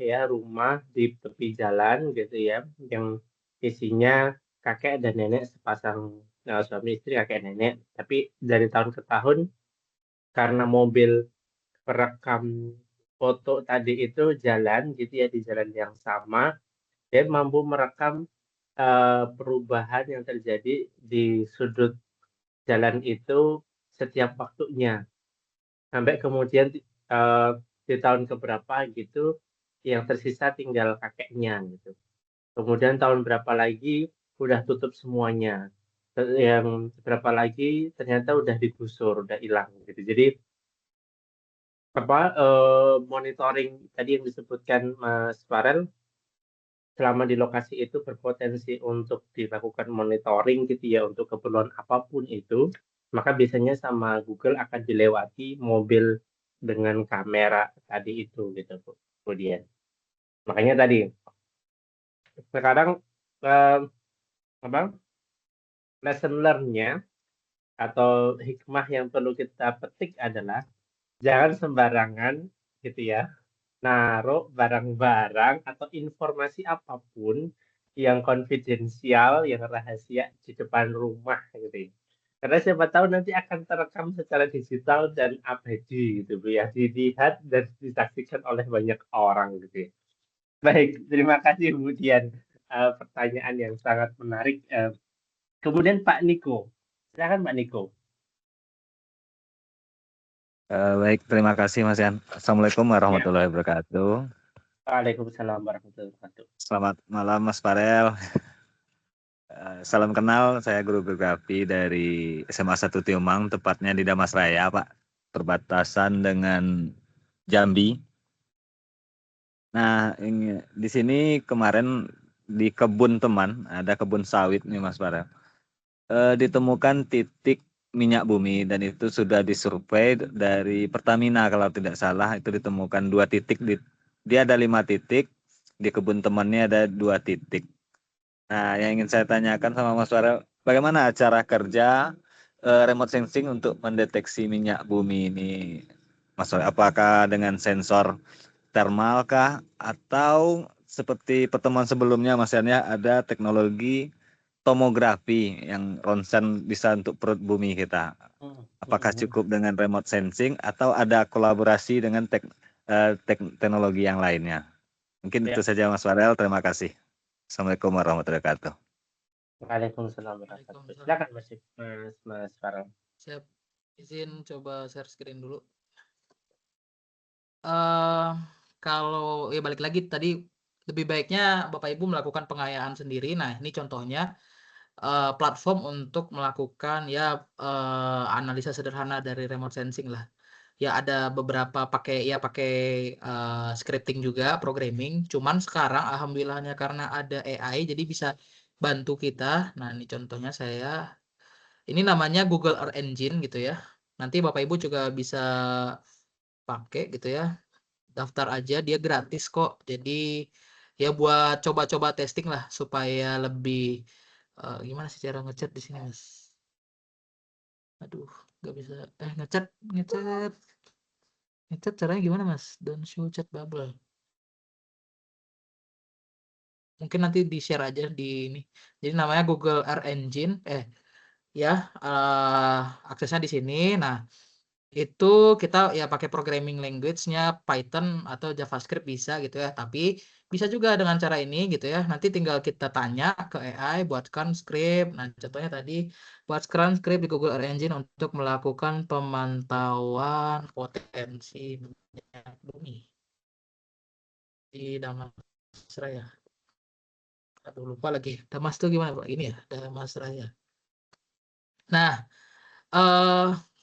di tepi jalan gitu ya yang isinya kakek dan nenek sepasang suami istri kakek nenek. Tapi dari tahun ke tahun karena mobil perekam foto tadi itu jalan gitu ya di jalan yang sama, dia mampu merekam perubahan yang terjadi di sudut jalan itu setiap waktunya. Sampai kemudian di tahun keberapa gitu yang tersisa tinggal kakeknya gitu. Kemudian tahun berapa lagi udah tutup semuanya. Yang berapa lagi ternyata udah digusur, udah hilang gitu. Jadi monitoring tadi yang disebutkan Mas Farel selama di lokasi itu berpotensi untuk dilakukan monitoring gitu ya untuk keperluan apapun itu, maka biasanya sama Google akan dilewati mobil dengan kamera tadi itu gitu Bu. Kemudian makanya tadi sekarang eh, apa lesson learn-nya atau hikmah yang perlu kita petik adalah jangan sembarangan gitu ya naruh barang-barang atau informasi apapun yang konfidensial, yang rahasia di depan rumah gitu ya. Karena siapa tahu nanti akan terekam secara digital dan abadi gitu Bu ya, dilihat dan disaksikan oleh banyak orang gitu ya. Baik, terima kasih Bu Dian. Pertanyaan yang sangat menarik. Kemudian Pak Niko, silakan Pak Niko. Baik, terima kasih Mas Yan. Assalamualaikum Ya. warahmatullahi wabarakatuh. Waalaikumsalam warahmatullahi wabarakatuh. Selamat malam Mas Farel. Salam kenal, saya guru geografi dari SMA 1 Tiumang, tepatnya di Damas Raya, Pak. Perbatasan dengan Jambi. Nah, di sini kemarin di kebun teman, ada kebun sawit nih Mas Farel. Ditemukan titik minyak bumi dan itu sudah disurvei dari Pertamina kalau tidak salah, itu ditemukan 2 titik, dia ada 5 titik, di kebun temannya ada 2 titik. Nah, yang ingin saya tanyakan sama Mas Farel, bagaimana cara kerja remote sensing untuk mendeteksi minyak bumi ini, Mas Farel? Apakah dengan sensor thermal kah, atau seperti pertemuan sebelumnya Mas Yan, ada teknologi tomografi yang ronsen bisa untuk perut bumi kita? Apakah cukup dengan remote sensing atau ada kolaborasi dengan teknologi yang lainnya? Mungkin itu saja Mas Farel, terima kasih. Assalamualaikum warahmatullahi wabarakatuh. Waalaikumsalam warahmatullahi wabarakatuh. Silakan Mas Farel. Saya izin coba share screen dulu. Kalau ya balik lagi tadi, lebih baiknya Bapak Ibu melakukan pengayaan sendiri. Nah, ini contohnya platform untuk melakukan ya analisa sederhana dari remote sensing lah. Ya ada beberapa pakai scripting juga, programming. Cuman sekarang alhamdulillahnya karena ada AI jadi bisa bantu kita. Nah, ini contohnya ini namanya Google Earth Engine gitu ya. Nanti Bapak Ibu juga bisa pakai gitu ya. Daftar aja, dia gratis kok. Jadi ya buat coba-coba testing lah supaya lebih gimana sih cara ngechat di sini Mas? Aduh, nggak bisa. Ngechat caranya gimana Mas? Don't show chat bubble. Mungkin nanti di share aja di ini. Jadi namanya Google Earth Engine. Aksesnya di sini. Nah, itu kita ya pakai programming language-nya Python atau JavaScript bisa gitu ya. Tapi bisa juga dengan cara ini gitu ya. Nanti tinggal kita tanya ke AI buatkan script. Nah, contohnya tadi buatkan script di Google Earth Engine untuk melakukan pemantauan potensi minyak bumi di Damas Raya. Aduh, lupa lagi. Damas tuh gimana Pak? Ini ya, Damas Raya. Nah,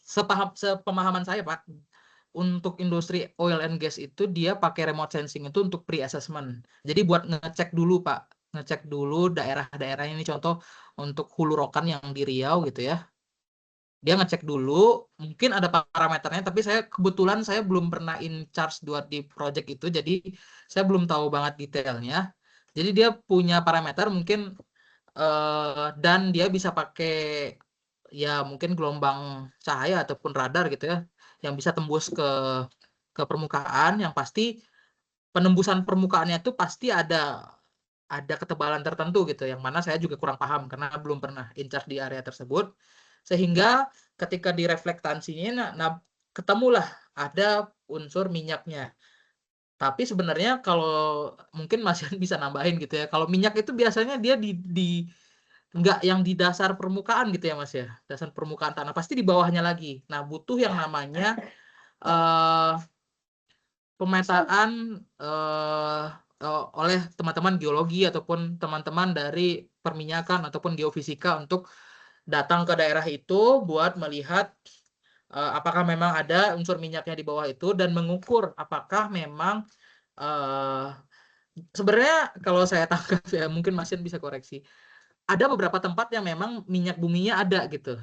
sepemahaman saya Pak, untuk industri oil and gas itu dia pakai remote sensing itu untuk pre-assessment. Jadi buat ngecek dulu Pak, ngecek dulu daerah-daerah ini, contoh untuk Hulu Rokan yang di Riau gitu ya. Dia ngecek dulu, mungkin ada parameternya, tapi kebetulan saya belum pernah in charge buat di project itu, jadi saya belum tahu banget detailnya. Jadi dia punya parameter mungkin dan dia bisa pakai ya mungkin gelombang cahaya ataupun radar gitu ya, yang bisa tembus ke permukaan. Yang pasti penembusan permukaannya itu pasti ada ketebalan tertentu gitu, yang mana saya juga kurang paham karena belum pernah in charge di area tersebut. Sehingga ketika direflektasinya, nah ketemulah ada unsur minyaknya. Tapi sebenarnya kalau mungkin Mas Yan bisa nambahin gitu ya, kalau minyak itu biasanya dia nggak yang di dasar permukaan gitu ya Mas ya, dasar permukaan tanah, pasti di bawahnya lagi. Nah, butuh yang namanya pemetaan oleh teman-teman geologi ataupun teman-teman dari perminyakan ataupun geofisika untuk datang ke daerah itu buat melihat apakah memang ada unsur minyaknya di bawah itu dan mengukur apakah memang sebenarnya kalau saya tangkap ya, mungkin Mas Yan bisa koreksi, ada beberapa tempat yang memang minyak buminya ada gitu,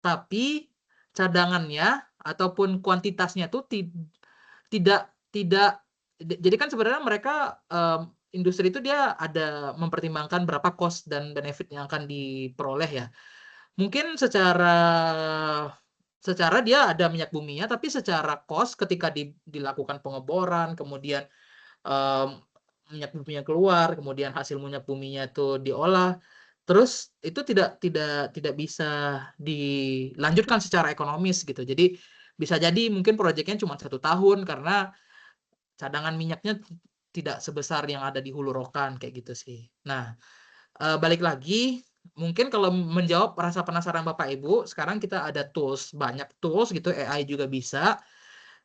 tapi cadangannya ataupun kuantitasnya tuh tidak. Jadi kan sebenarnya mereka industri itu dia ada mempertimbangkan berapa cost dan benefit yang akan diperoleh ya. Mungkin secara dia ada minyak buminya, tapi secara cost ketika dilakukan pengeboran, kemudian minyak buminya keluar, kemudian hasil minyak buminya itu diolah, terus itu tidak bisa dilanjutkan secara ekonomis gitu. Jadi bisa jadi mungkin proyeknya cuma 1 tahun karena cadangan minyaknya tidak sebesar yang ada di Hulu Rokan kayak gitu sih. Nah, balik lagi, mungkin kalau menjawab rasa penasaran Bapak Ibu, sekarang kita ada tools, banyak tools gitu, AI juga bisa.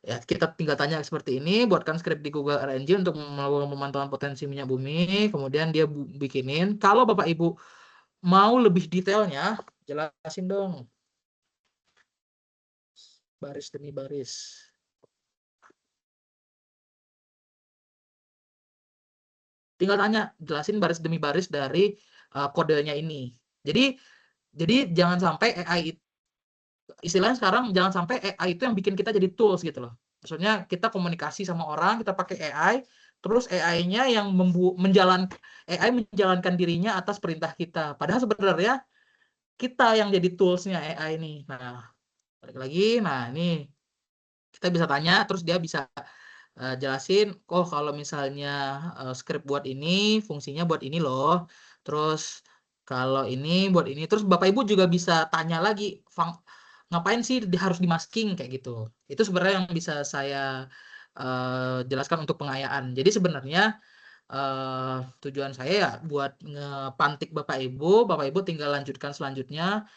Ya, kita tinggal tanya seperti ini, buatkan script di Google Earth Engine untuk melakukan pemantauan potensi minyak bumi, kemudian dia bikinin. Kalau Bapak Ibu mau lebih detailnya, jelasin dong. Baris demi baris. Tinggal tanya, jelasin baris demi baris dari kodenya ini. Jadi jangan sampai AI istilahnya sekarang jangan sampai AI itu yang bikin kita jadi tools gitu loh. Maksudnya kita komunikasi sama orang, kita pakai AI, terus AI-nya yang AI menjalankan dirinya atas perintah kita. Padahal sebenarnya kita yang jadi toolsnya AI ini. Nah, balik lagi, nah ini kita bisa tanya, terus dia bisa jelasin, oh kalau misalnya script buat ini, fungsinya buat ini loh. Terus kalau ini buat ini, terus Bapak Ibu juga bisa tanya lagi, ngapain sih harus di-masking kayak gitu. Itu sebenarnya yang bisa saya jelaskan untuk pengayaan. Jadi sebenarnya tujuan saya ya buat ngepantik Bapak Ibu tinggal lanjutkan selanjutnya.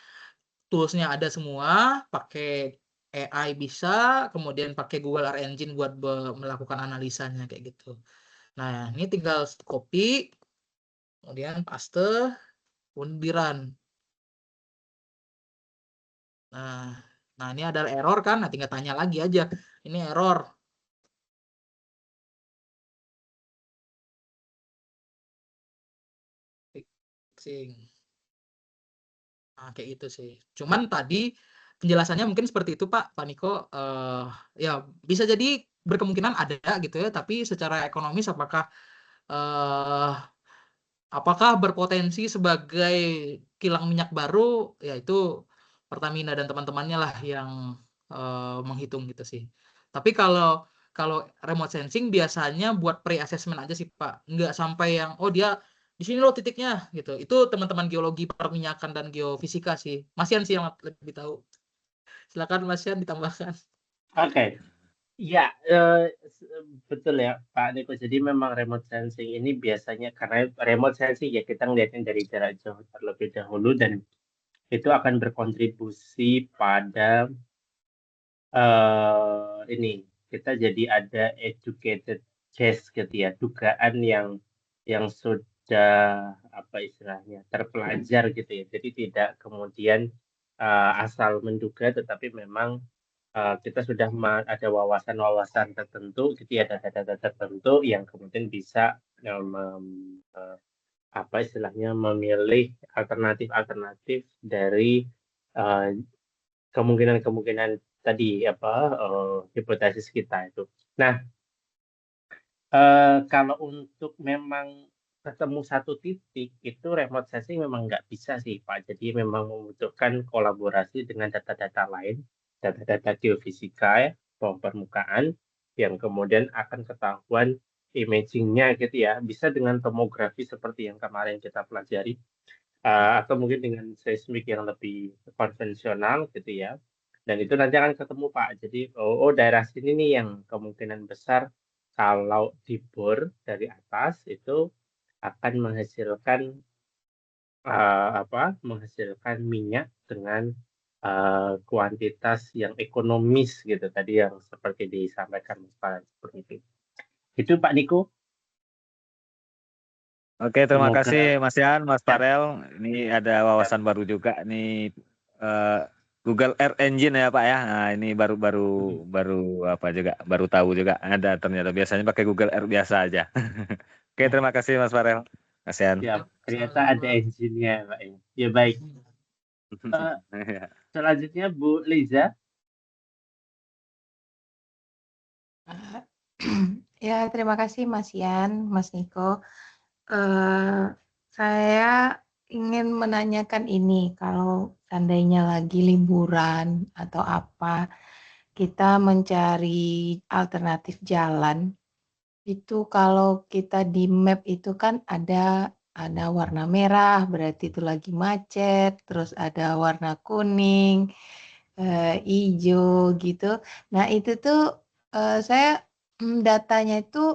Tools-nya ada semua, pakai AI bisa, kemudian pakai Google Earth Engine buat melakukan analisanya kayak gitu. Nah, ini tinggal copy, kemudian paste, kemudian nah ini ada error kan, nah tinggal tanya lagi aja, ini error. Fixing. Nah, kayak gitu sih. Cuman tadi penjelasannya mungkin seperti itu Pak Niko. Ya bisa jadi berkemungkinan ada gitu ya, tapi secara ekonomis apakah berpotensi sebagai kilang minyak baru, ya itu Pertamina dan teman-temannya lah yang menghitung gitu sih. Tapi kalau remote sensing biasanya buat pre-assessment aja sih Pak, nggak sampai yang dia di sini loh titiknya gitu. Itu teman-teman geologi perminyakan dan geofisika sih. Masian sih yang lebih tahu. Silakan Masian ditambahkan. Oke. Ya, betul ya Pak Niko. Jadi memang remote sensing ini biasanya karena remote sensing ya kita ngelihatnya dari jarak jauh terlebih dahulu dan itu akan berkontribusi pada ini kita jadi ada educated guess gitu ya, dugaan yang sudah apa istilahnya terpelajar gitu ya. Jadi tidak kemudian asal menduga, tetapi memang kita sudah ada wawasan-wawasan tertentu, gitu ya, data-data tertentu yang kemudian bisa apa istilahnya memilih alternatif-alternatif dari kemungkinan-kemungkinan tadi hipotesis kita itu. Nah, kalau untuk memang ketemu satu titik itu remote sensing memang nggak bisa sih Pak. Jadi memang membutuhkan kolaborasi dengan data-data lain, data-data geofisika ya, bawah permukaan yang kemudian akan ketahuan imaging-nya gitu ya. Bisa dengan tomografi seperti yang kemarin kita pelajari, atau mungkin dengan seismik yang lebih konvensional gitu ya. Dan itu nanti akan ketemu Pak. Jadi daerah sini nih yang kemungkinan besar kalau dibor dari atas itu akan menghasilkan menghasilkan minyak dengan kuantitas yang ekonomis gitu tadi yang seperti disampaikan Mas Farhan seperti itu. Itu Pak Niko. Oke, terima Semoga kasih Mas Yan, Mas Farel. Ini ada wawasan baru juga nih, Google Earth Engine ya Pak ya. Nah, ini baru apa juga, baru tahu juga ada ternyata, biasanya pakai Google Earth biasa aja. Oke, terima kasih Mas Farel, Mas Yan. Ya, ternyata ada engine-nya Pak. Ya baik. Selanjutnya Bu Liza. Ya, terima kasih Mas Yan, Mas Niko. Saya ingin menanyakan ini, kalau seandainya lagi liburan atau apa, kita mencari alternatif jalan, itu kalau kita di map itu kan ada warna merah, berarti itu lagi macet, terus ada warna kuning, hijau gitu. Nah, itu tuh saya datanya itu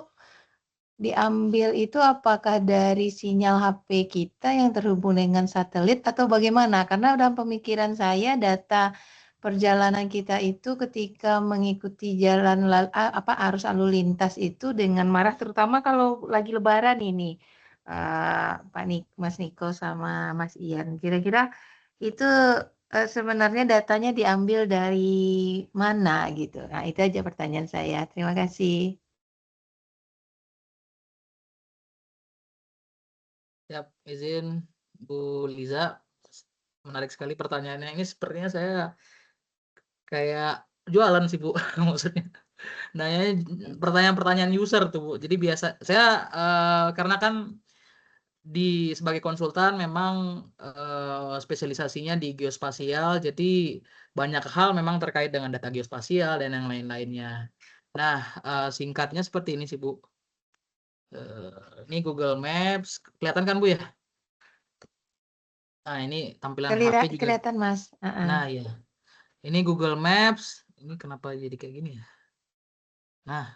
diambil itu apakah dari sinyal HP kita yang terhubung dengan satelit atau bagaimana? Karena dalam pemikiran saya data perjalanan kita itu ketika mengikuti jalan arus lalu lintas itu dengan marah, terutama kalau lagi lebaran ini, Mas Niko sama Mas Ian. Kira-kira itu sebenarnya datanya diambil dari mana gitu. Nah, itu aja pertanyaan saya. Terima kasih. Siap, izin Bu Liza. Menarik sekali pertanyaannya. Ini sepertinya saya kayak jualan sih Bu, maksudnya. Nanya pertanyaan-pertanyaan user tuh Bu. Jadi biasa saya karena kan sebagai konsultan memang spesialisasinya di geospasial, jadi banyak hal memang terkait dengan data geospasial dan yang lain-lainnya. Nah, singkatnya seperti ini sih Bu. Ini Google Maps, kelihatan kan Bu ya? Nah, ini tampilan HP juga. Kelihatan Mas. Nah, ya. Ini Google Maps. Ini kenapa jadi kayak gini ya? Nah,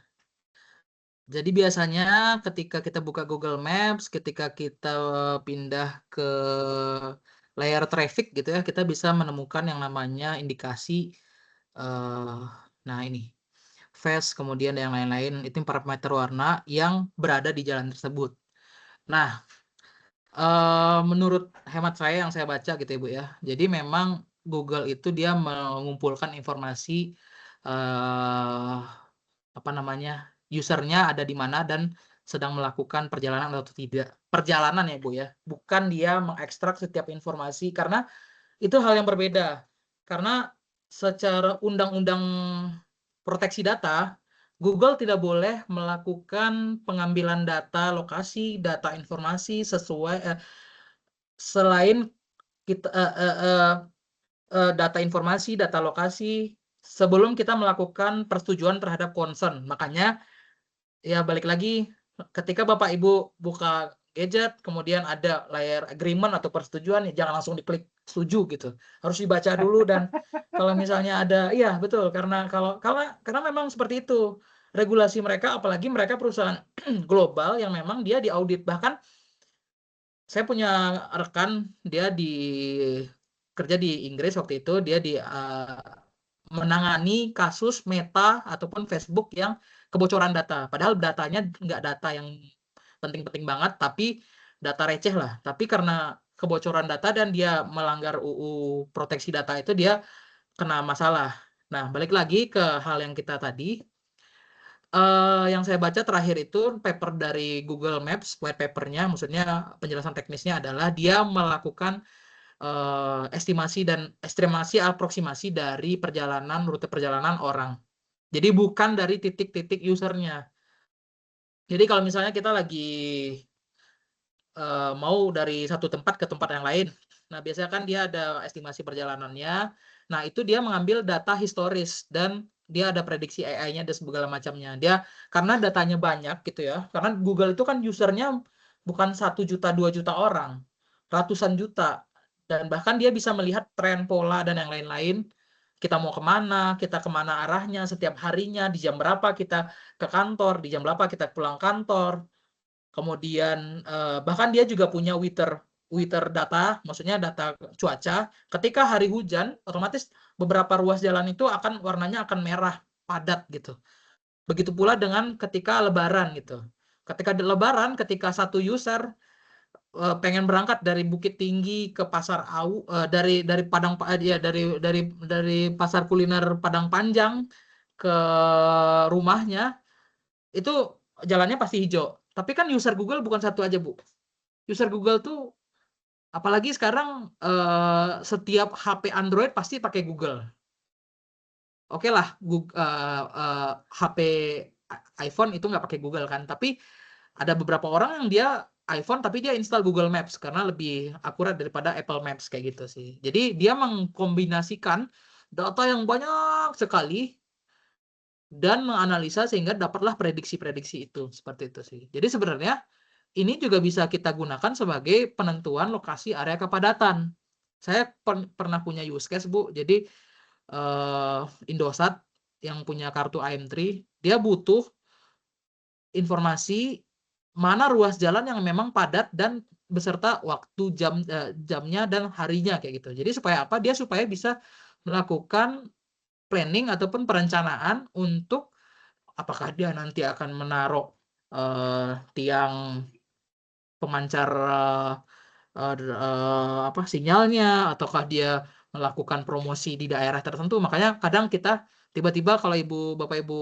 jadi biasanya ketika kita buka Google Maps, ketika kita pindah ke layer traffic gitu ya, kita bisa menemukan yang namanya indikasi. Nah, ini face, kemudian yang lain-lain, itu parameter warna yang berada di jalan tersebut. Nah, menurut hemat saya yang saya baca gitu ya Bu ya. Jadi memang Google itu dia mengumpulkan informasi usernya ada di mana dan sedang melakukan perjalanan atau tidak. Perjalanan ya Bu ya. Bukan dia mengekstrak setiap informasi, karena itu hal yang berbeda. Karena secara undang-undang proteksi data, Google tidak boleh melakukan pengambilan data lokasi, data informasi selain kita data informasi, data lokasi sebelum kita melakukan persetujuan terhadap concern. Makanya ya balik lagi, ketika Bapak Ibu buka gadget kemudian ada layar agreement atau persetujuan, ya jangan langsung diklik setuju gitu. Harus dibaca dulu, dan kalau misalnya ada, iya betul, karena memang seperti itu regulasi mereka, apalagi mereka perusahaan global yang memang dia diaudit. Bahkan saya punya rekan, dia kerja di Inggris waktu itu, dia menangani kasus Meta ataupun Facebook yang kebocoran data. Padahal datanya nggak data yang penting-penting banget, tapi data receh lah. Tapi karena kebocoran data dan dia melanggar UU proteksi data itu, dia kena masalah. Nah, balik lagi ke hal yang kita tadi. Yang saya baca terakhir itu paper dari Google Maps, white papernya, maksudnya penjelasan teknisnya adalah dia melakukan estimasi aproksimasi dari rute perjalanan orang. Jadi bukan dari titik-titik usernya. Jadi kalau misalnya kita lagi mau dari satu tempat ke tempat yang lain, nah biasanya kan dia ada estimasi perjalanannya. Nah itu dia mengambil data historis dan dia ada prediksi AI-nya dan segala macamnya. Dia karena datanya banyak gitu ya. Karena Google itu kan usernya bukan 1 juta 2 juta orang, ratusan juta, dan bahkan dia bisa melihat tren, pola dan yang lain-lain. Kita mau kemana, kita kemana arahnya setiap harinya, di jam berapa kita ke kantor, di jam berapa kita pulang kantor. Kemudian bahkan dia juga punya Wither data, maksudnya data cuaca. Ketika hari hujan, otomatis beberapa ruas jalan itu warnanya akan merah padat gitu. Begitu pula dengan ketika lebaran gitu. Ketika di lebaran, ketika satu user pengen berangkat dari Bukit Tinggi ke Pasar Au, dari Padang dari pasar kuliner Padang Panjang ke rumahnya, itu jalannya pasti hijau. Tapi kan user Google bukan satu aja Bu. User Google tuh apalagi sekarang setiap HP Android pasti pakai Google. Oke lah, HP iPhone itu nggak pakai Google kan, tapi ada beberapa orang yang dia iPhone tapi dia install Google Maps karena lebih akurat daripada Apple Maps kayak gitu sih. Jadi dia mengkombinasikan data yang banyak sekali dan menganalisa sehingga dapatlah prediksi-prediksi itu, seperti itu sih. Jadi sebenarnya ini juga bisa kita gunakan sebagai penentuan lokasi area kepadatan. Saya pernah punya use case, Bu. Jadi Indosat yang punya kartu AM3, dia butuh informasi mana ruas jalan yang memang padat dan beserta waktu jamnya dan harinya kayak gitu. Jadi supaya apa? Dia supaya bisa melakukan planning ataupun perencanaan untuk apakah dia nanti akan menaruh tiang pemancar sinyalnya, ataukah dia melakukan promosi di daerah tertentu. Makanya kadang kita tiba-tiba kalau Bapak Ibu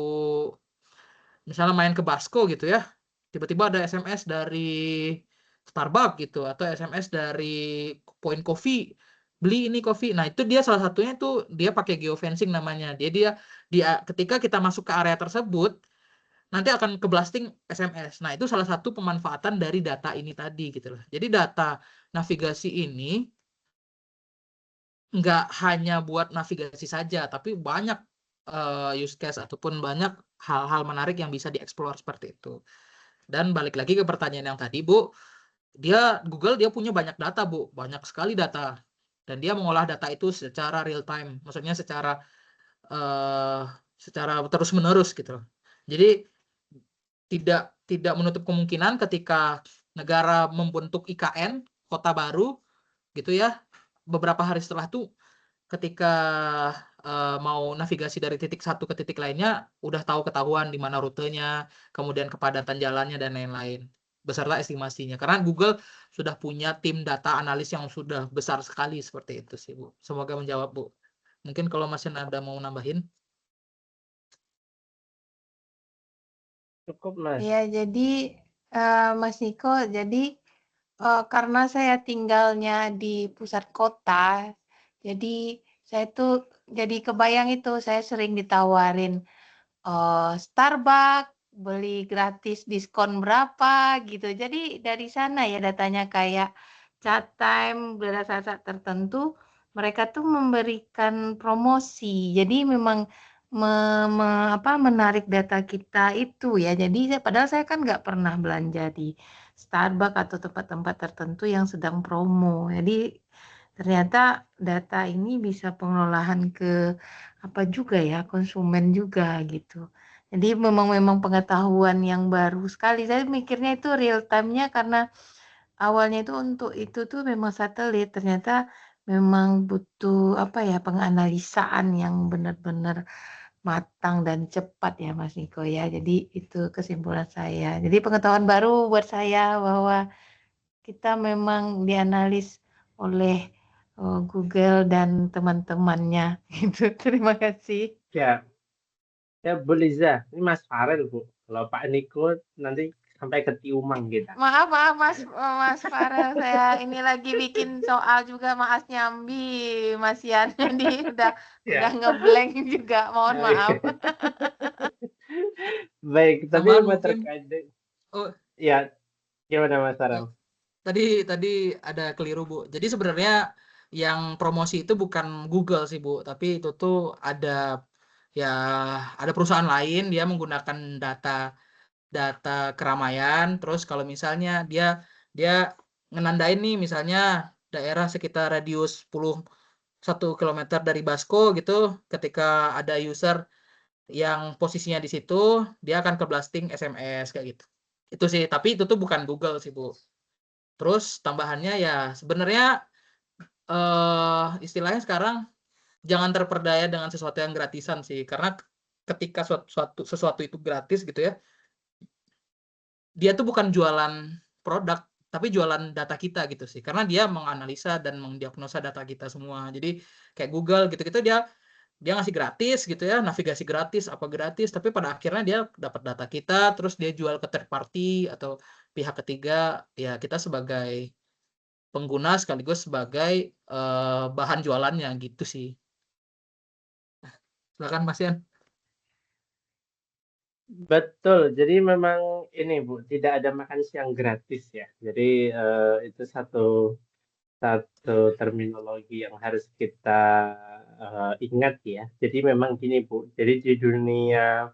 misalnya main ke Basko gitu ya, tiba-tiba ada SMS dari Starbucks gitu atau SMS dari Point Coffee, beli ini kopi. Nah, itu dia salah satunya itu dia pakai geofencing namanya. Dia ketika kita masuk ke area tersebut nanti akan ke blasting SMS. Nah, itu salah satu pemanfaatan dari data ini tadi gitu loh. Jadi data navigasi ini nggak hanya buat navigasi saja, tapi banyak use case ataupun banyak hal-hal menarik yang bisa dieksplor seperti itu. Dan balik lagi ke pertanyaan yang tadi, Bu, Google dia punya banyak data, Bu, banyak sekali data. Dan dia mengolah data itu secara real time, maksudnya secara terus-menerus gitu. Jadi tidak menutup kemungkinan ketika negara membentuk IKN, kota baru gitu ya, beberapa hari setelah itu ketika mau navigasi dari titik satu ke titik lainnya, udah ketahuan di mana rutenya, kemudian kepadatan jalannya dan lain-lain, beserta estimasinya. Karena Google sudah punya tim data analis yang sudah besar sekali seperti itu sih, Bu. Semoga menjawab, Bu. Mungkin kalau masih ada mau nambahin. Cukup, Mas. Ya, jadi Mas Niko, jadi karena saya tinggalnya di pusat kota, jadi saya tuh jadi kebayang itu saya sering ditawarin Starbucks beli gratis diskon berapa gitu. Jadi dari sana ya datanya kayak chat time pada saat-saat tertentu mereka tuh memberikan promosi. Jadi memang menarik data kita itu ya. Jadi padahal saya kan nggak pernah belanja di Starbucks atau tempat-tempat tertentu yang sedang promo. Jadi ternyata data ini bisa pengelolaan ke apa juga ya, konsumen juga gitu. Jadi memang pengetahuan yang baru sekali. Saya mikirnya itu real time-nya karena awalnya itu untuk itu tuh memang satelit. Ternyata memang butuh apa ya, penganalisaan yang benar-benar matang dan cepat ya Mas Niko ya. Jadi itu kesimpulan saya. Jadi pengetahuan baru buat saya bahwa kita memang dianalis oleh Google dan teman-temannya gitu. Terima kasih. Ya, Bu Liza, ini Mas Farel, Bu. Kalau Pak Niko nanti sampai ketiuman kita. Maaf Mas Farel, saya ini lagi bikin soal juga Mas Nyambi, Mas Yan. Jadi udah ngeblank juga, mohon maaf. Baik, tapi Tambahan mau mungkin. terkait Oh, ya, gimana Mas Farel? Tadi ada keliru, Bu. Jadi sebenarnya yang promosi itu bukan Google sih, Bu, tapi itu tuh ada perusahaan lain dia menggunakan data keramaian. Terus kalau misalnya dia ngenandain nih misalnya daerah sekitar radius 1 kilometer dari Basko gitu, ketika ada user yang posisinya di situ, dia akan ke blasting SMS kayak gitu. Itu sih, tapi itu tuh bukan Google sih, Bu. Terus tambahannya ya sebenarnya istilahnya sekarang jangan terperdaya dengan sesuatu yang gratisan sih, karena ketika sesuatu itu gratis gitu ya, dia tuh bukan jualan produk tapi jualan data kita gitu sih, karena dia menganalisa dan mendiagnosa data kita semua. Jadi kayak Google gitu-gitu dia ngasih gratis gitu ya, navigasi gratis, apa gratis, tapi pada akhirnya dia dapat data kita, terus dia jual ke third party atau pihak ketiga, ya kita sebagai pengguna sekaligus sebagai bahan jualannya gitu sih. Silakan Mas Yan. Betul, jadi memang ini Bu, tidak ada makan siang gratis ya. Jadi itu satu terminologi yang harus kita ingat ya. Jadi memang gini Bu, jadi di dunia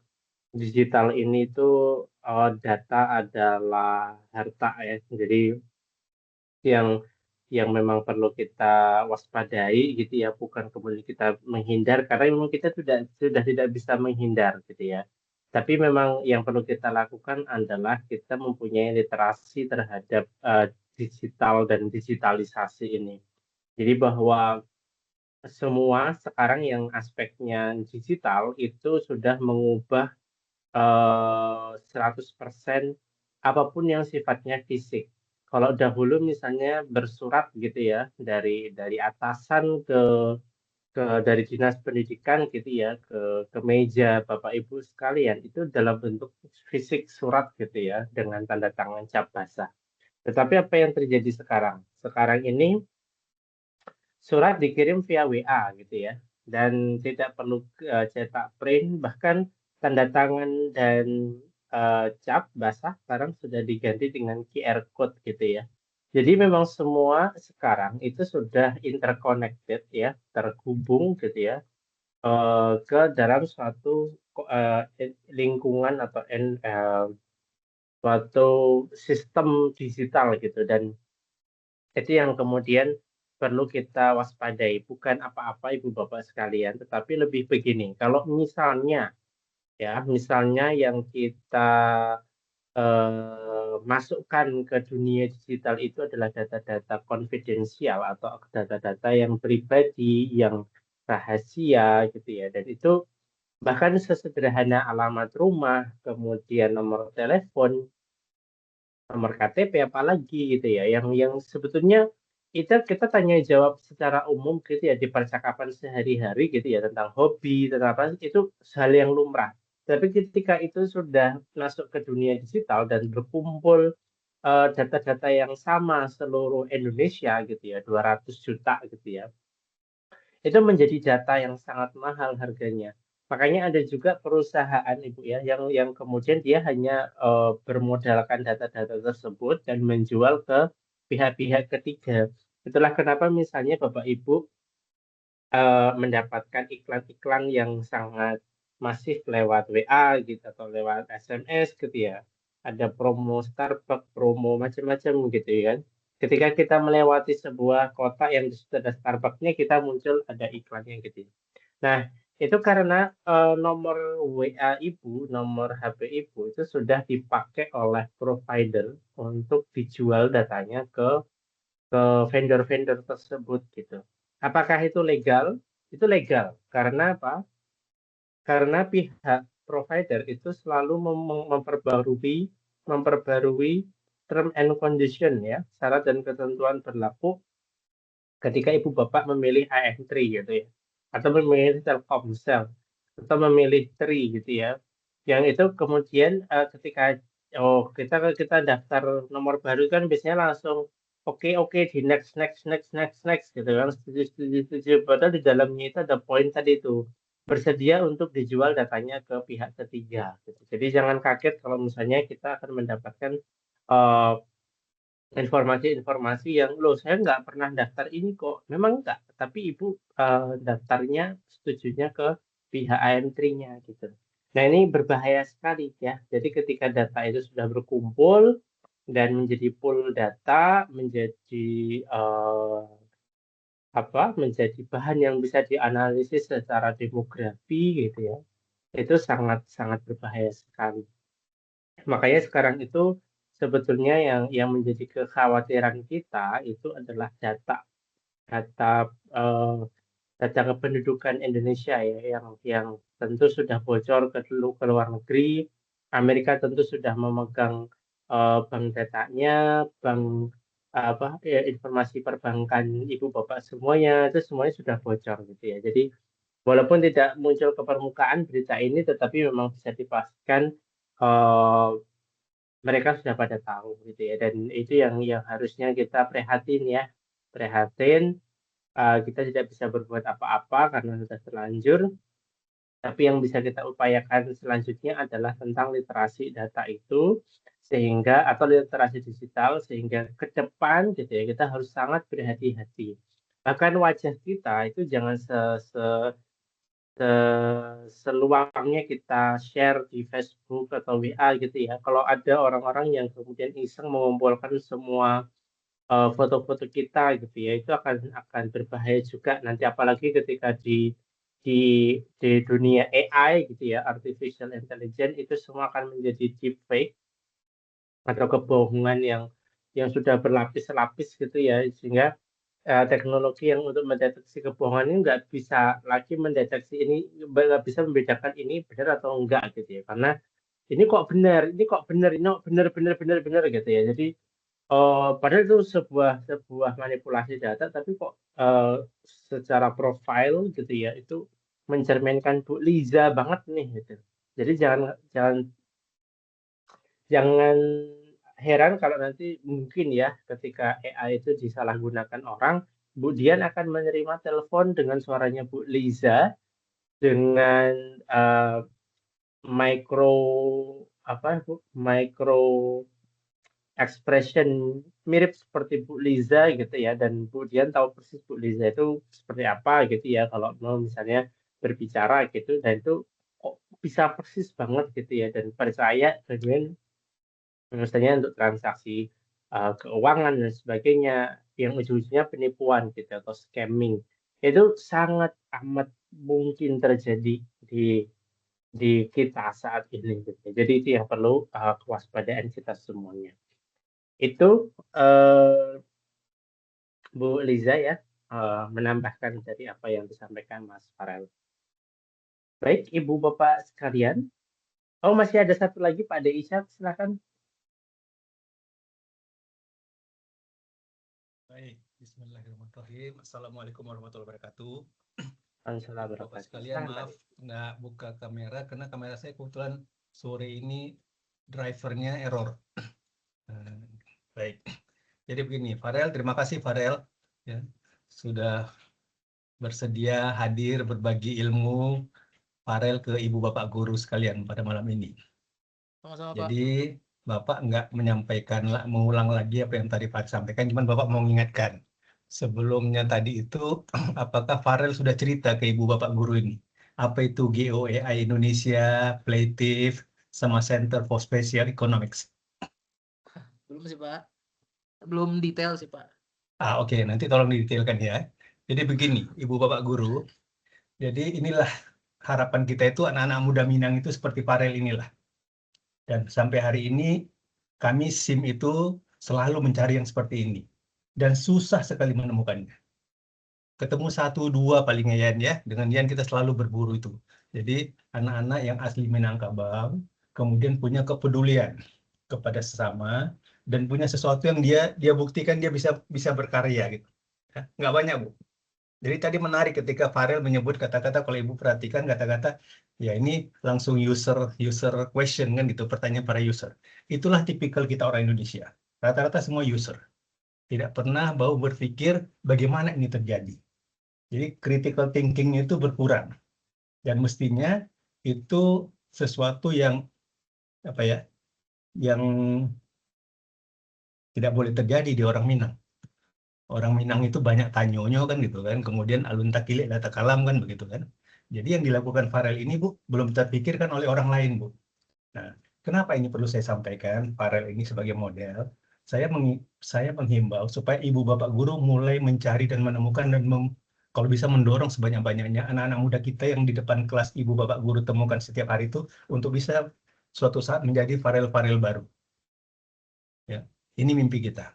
digital ini tuh data adalah harta ya. Jadi yang memang perlu kita waspadai gitu ya, bukan kemudian kita menghindar karena memang kita sudah tidak bisa menghindar gitu ya. Tapi memang yang perlu kita lakukan adalah kita mempunyai literasi terhadap digital dan digitalisasi ini. Jadi bahwa semua sekarang yang aspeknya digital itu sudah mengubah 100% apapun yang sifatnya fisik. Kalau dahulu misalnya bersurat gitu ya dari atasan dari dinas pendidikan gitu ya ke meja Bapak Ibu sekalian itu dalam bentuk fisik surat gitu ya dengan tanda tangan cap basah. Tetapi apa yang terjadi sekarang? Sekarang ini surat dikirim via WA gitu ya dan tidak perlu cetak print, bahkan tanda tangan dan cap basah sekarang sudah diganti dengan QR code gitu ya. Jadi memang semua sekarang itu sudah interconnected ya, terhubung gitu ya ke dalam suatu lingkungan atau suatu sistem digital gitu, dan itu yang kemudian perlu kita waspadai. Bukan apa-apa Ibu Bapak sekalian, tetapi lebih begini. Kalau misalnya yang kita masukkan ke dunia digital itu adalah data-data konfidensial atau data-data yang pribadi, yang rahasia gitu ya. Dan itu bahkan sesederhana alamat rumah, kemudian nomor telepon, nomor KTP apalagi gitu ya, yang sebetulnya kita tanya jawab secara umum gitu ya di percakapan sehari-hari gitu ya tentang hobi, tentang apa, itu hal yang lumrah. Tapi ketika itu sudah masuk ke dunia digital dan berkumpul data-data yang sama seluruh Indonesia gitu ya, 200 juta gitu ya, itu menjadi data yang sangat mahal harganya. Makanya ada juga perusahaan Ibu ya yang kemudian dia hanya bermodalkan data-data tersebut dan menjual ke pihak-pihak ketiga. Itulah kenapa misalnya Bapak Ibu mendapatkan iklan-iklan yang sangat masif lewat WA gitu atau lewat SMS gitu ya. Ada promo Starbucks, promo macam-macam gitu ya kan. Ketika kita melewati sebuah kota yang di situ ada Starbucks-nya, kita muncul ada iklannya gitu ya. Nah, itu karena nomor WA Ibu, nomor HP Ibu itu sudah dipakai oleh provider untuk dijual datanya ke vendor-vendor tersebut gitu. Apakah itu legal? Itu legal. Karena apa? Karena pihak provider itu selalu memperbarui term and condition ya, syarat dan ketentuan berlaku ketika Ibu Bapak memilih AM3 gitu ya, atau memilih Telkomsel, atau memilih Tri gitu ya. Yang itu kemudian ketika kita daftar nomor baru kan biasanya langsung oke di next gitu kan, setuju. Padahal di dalamnya itu ada poin tadi itu, bersedia untuk dijual datanya ke pihak ketiga gitu. Jadi jangan kaget kalau misalnya kita akan mendapatkan eh, informasi-informasi yang, loh saya nggak pernah daftar ini kok. Memang enggak, tapi Ibu daftarnya setujunya ke pihak AM3-nya gitu. Nah ini berbahaya sekali ya. Jadi ketika data itu sudah berkumpul dan menjadi pool data, menjadi menjadi bahan yang bisa dianalisis secara demografi gitu ya, itu sangat sangat berbahaya sekali. Makanya sekarang itu sebetulnya yang menjadi kekhawatiran kita itu adalah data eh, data kependudukan Indonesia ya, yang tentu sudah bocor ke luar negeri. Amerika tentu sudah memegang bank datanya, bank informasi perbankan Ibu Bapak semuanya, itu semuanya sudah bocor gitu ya. Jadi walaupun tidak muncul ke permukaan berita ini, tetapi memang bisa dipastikan eh, mereka sudah pada tahu gitu ya, dan itu yang harusnya kita prihatin ya, prihatin. Kita tidak bisa berbuat apa-apa karena sudah terlanjur, Tapi yang bisa kita upayakan selanjutnya adalah tentang literasi data itu, sehingga atau literasi digital, sehingga ke depan gitu ya kita harus sangat berhati-hati. Bahkan wajah kita itu jangan seluangnya kita share di Facebook atau WA gitu ya. Kalau ada orang-orang yang kemudian iseng mengumpulkan semua foto-foto kita gitu ya, itu akan berbahaya juga nanti, apalagi ketika di dunia AI gitu ya, artificial intelligence, itu semua akan menjadi deepfake atau kebohongan yang sudah berlapis-lapis gitu ya, sehingga teknologi yang untuk mendeteksi kebohongan ini nggak bisa lagi mendeteksi nggak bisa membedakan ini benar atau enggak gitu ya, karena ini kok benar, ini kok benar, ini kok benar gitu ya. Jadi padahal itu sebuah manipulasi data, tapi kok secara profil gitu ya, itu mencerminkan Bu Liza banget nih gitu. Jadi jangan heran kalau nanti mungkin ya ketika AI itu disalahgunakan orang, Bu Dian akan menerima telepon dengan suaranya Bu Liza dengan micro micro expression mirip seperti Bu Liza gitu ya, dan Bu Dian tahu persis Bu Liza itu seperti apa gitu ya kalau mau misalnya berbicara gitu, dan itu kok bisa persis banget gitu ya, dan percaya dengan misalnya untuk transaksi keuangan dan sebagainya yang ujung-ujungnya penipuan gitu atau scamming, itu sangat amat mungkin terjadi di kita saat ini gitu. Jadi itu yang perlu kewaspadaan kita semuanya. Itu Bu Liza ya, menambahkan dari apa yang disampaikan Mas Farel. Baik, Ibu Bapak sekalian. Oh, masih ada satu lagi Pak De Isyad, silakan. Baik, bismillahirrahmanirrahim. Assalamualaikum warahmatullahi wabarakatuh. Assalamualaikum Bapak sekalian, maaf nggak buka kamera karena kamera saya kebetulan sore ini drivernya error. Baik, jadi begini, Farel, terima kasih Farel ya, sudah bersedia hadir berbagi ilmu Farel ke ibu bapak guru sekalian pada malam ini. Sama-sama, Pak. Jadi Bapak nggak mengulang lagi apa yang tadi Farel sampaikan, cuman Bapak mau mengingatkan. Sebelumnya tadi itu, apakah Farel sudah cerita ke ibu bapak guru ini? Apa itu GOAI Indonesia, Playtif, sama Center for Special Economics? Belum sih, Pak. Belum detail sih, Pak. Oke, nanti tolong didetailkan ya. Jadi begini, ibu bapak guru. Jadi inilah harapan kita itu anak-anak muda Minang itu seperti Farel inilah. Dan sampai hari ini kami SIM itu selalu mencari yang seperti ini. Dan susah sekali menemukannya. Ketemu 1-2 paling ya. Dengan Yan kita selalu berburu itu. Jadi anak-anak yang asli Minangkabau kemudian punya kepedulian kepada sesama dan punya sesuatu yang dia buktikan dia bisa berkarya gitu. Ya, nggak banyak, Bu. Jadi tadi menarik ketika Farel menyebut kata-kata, kalau Ibu perhatikan kata-kata, ya ini langsung user question kan gitu, pertanyaan para user. Itulah tipikal kita orang Indonesia. Rata-rata semua user. Tidak pernah mau berpikir bagaimana ini terjadi. Jadi critical thinking itu berkurang. Dan mestinya itu sesuatu yang yang tidak boleh terjadi di orang Minang. Orang Minang itu banyak tanyonyo kan gitu kan, kemudian alun takilek data kalam kan begitu kan. Jadi yang dilakukan Farel ini, Bu, belum terpikirkan oleh orang lain, Bu. Nah, kenapa ini perlu saya sampaikan Farel ini sebagai model? Saya menghimbau supaya ibu bapak guru mulai mencari dan menemukan dan kalau bisa mendorong sebanyak-banyaknya anak-anak muda kita yang di depan kelas ibu bapak guru temukan setiap hari itu untuk bisa suatu saat menjadi Farel-Farel baru. Ya, ini mimpi kita.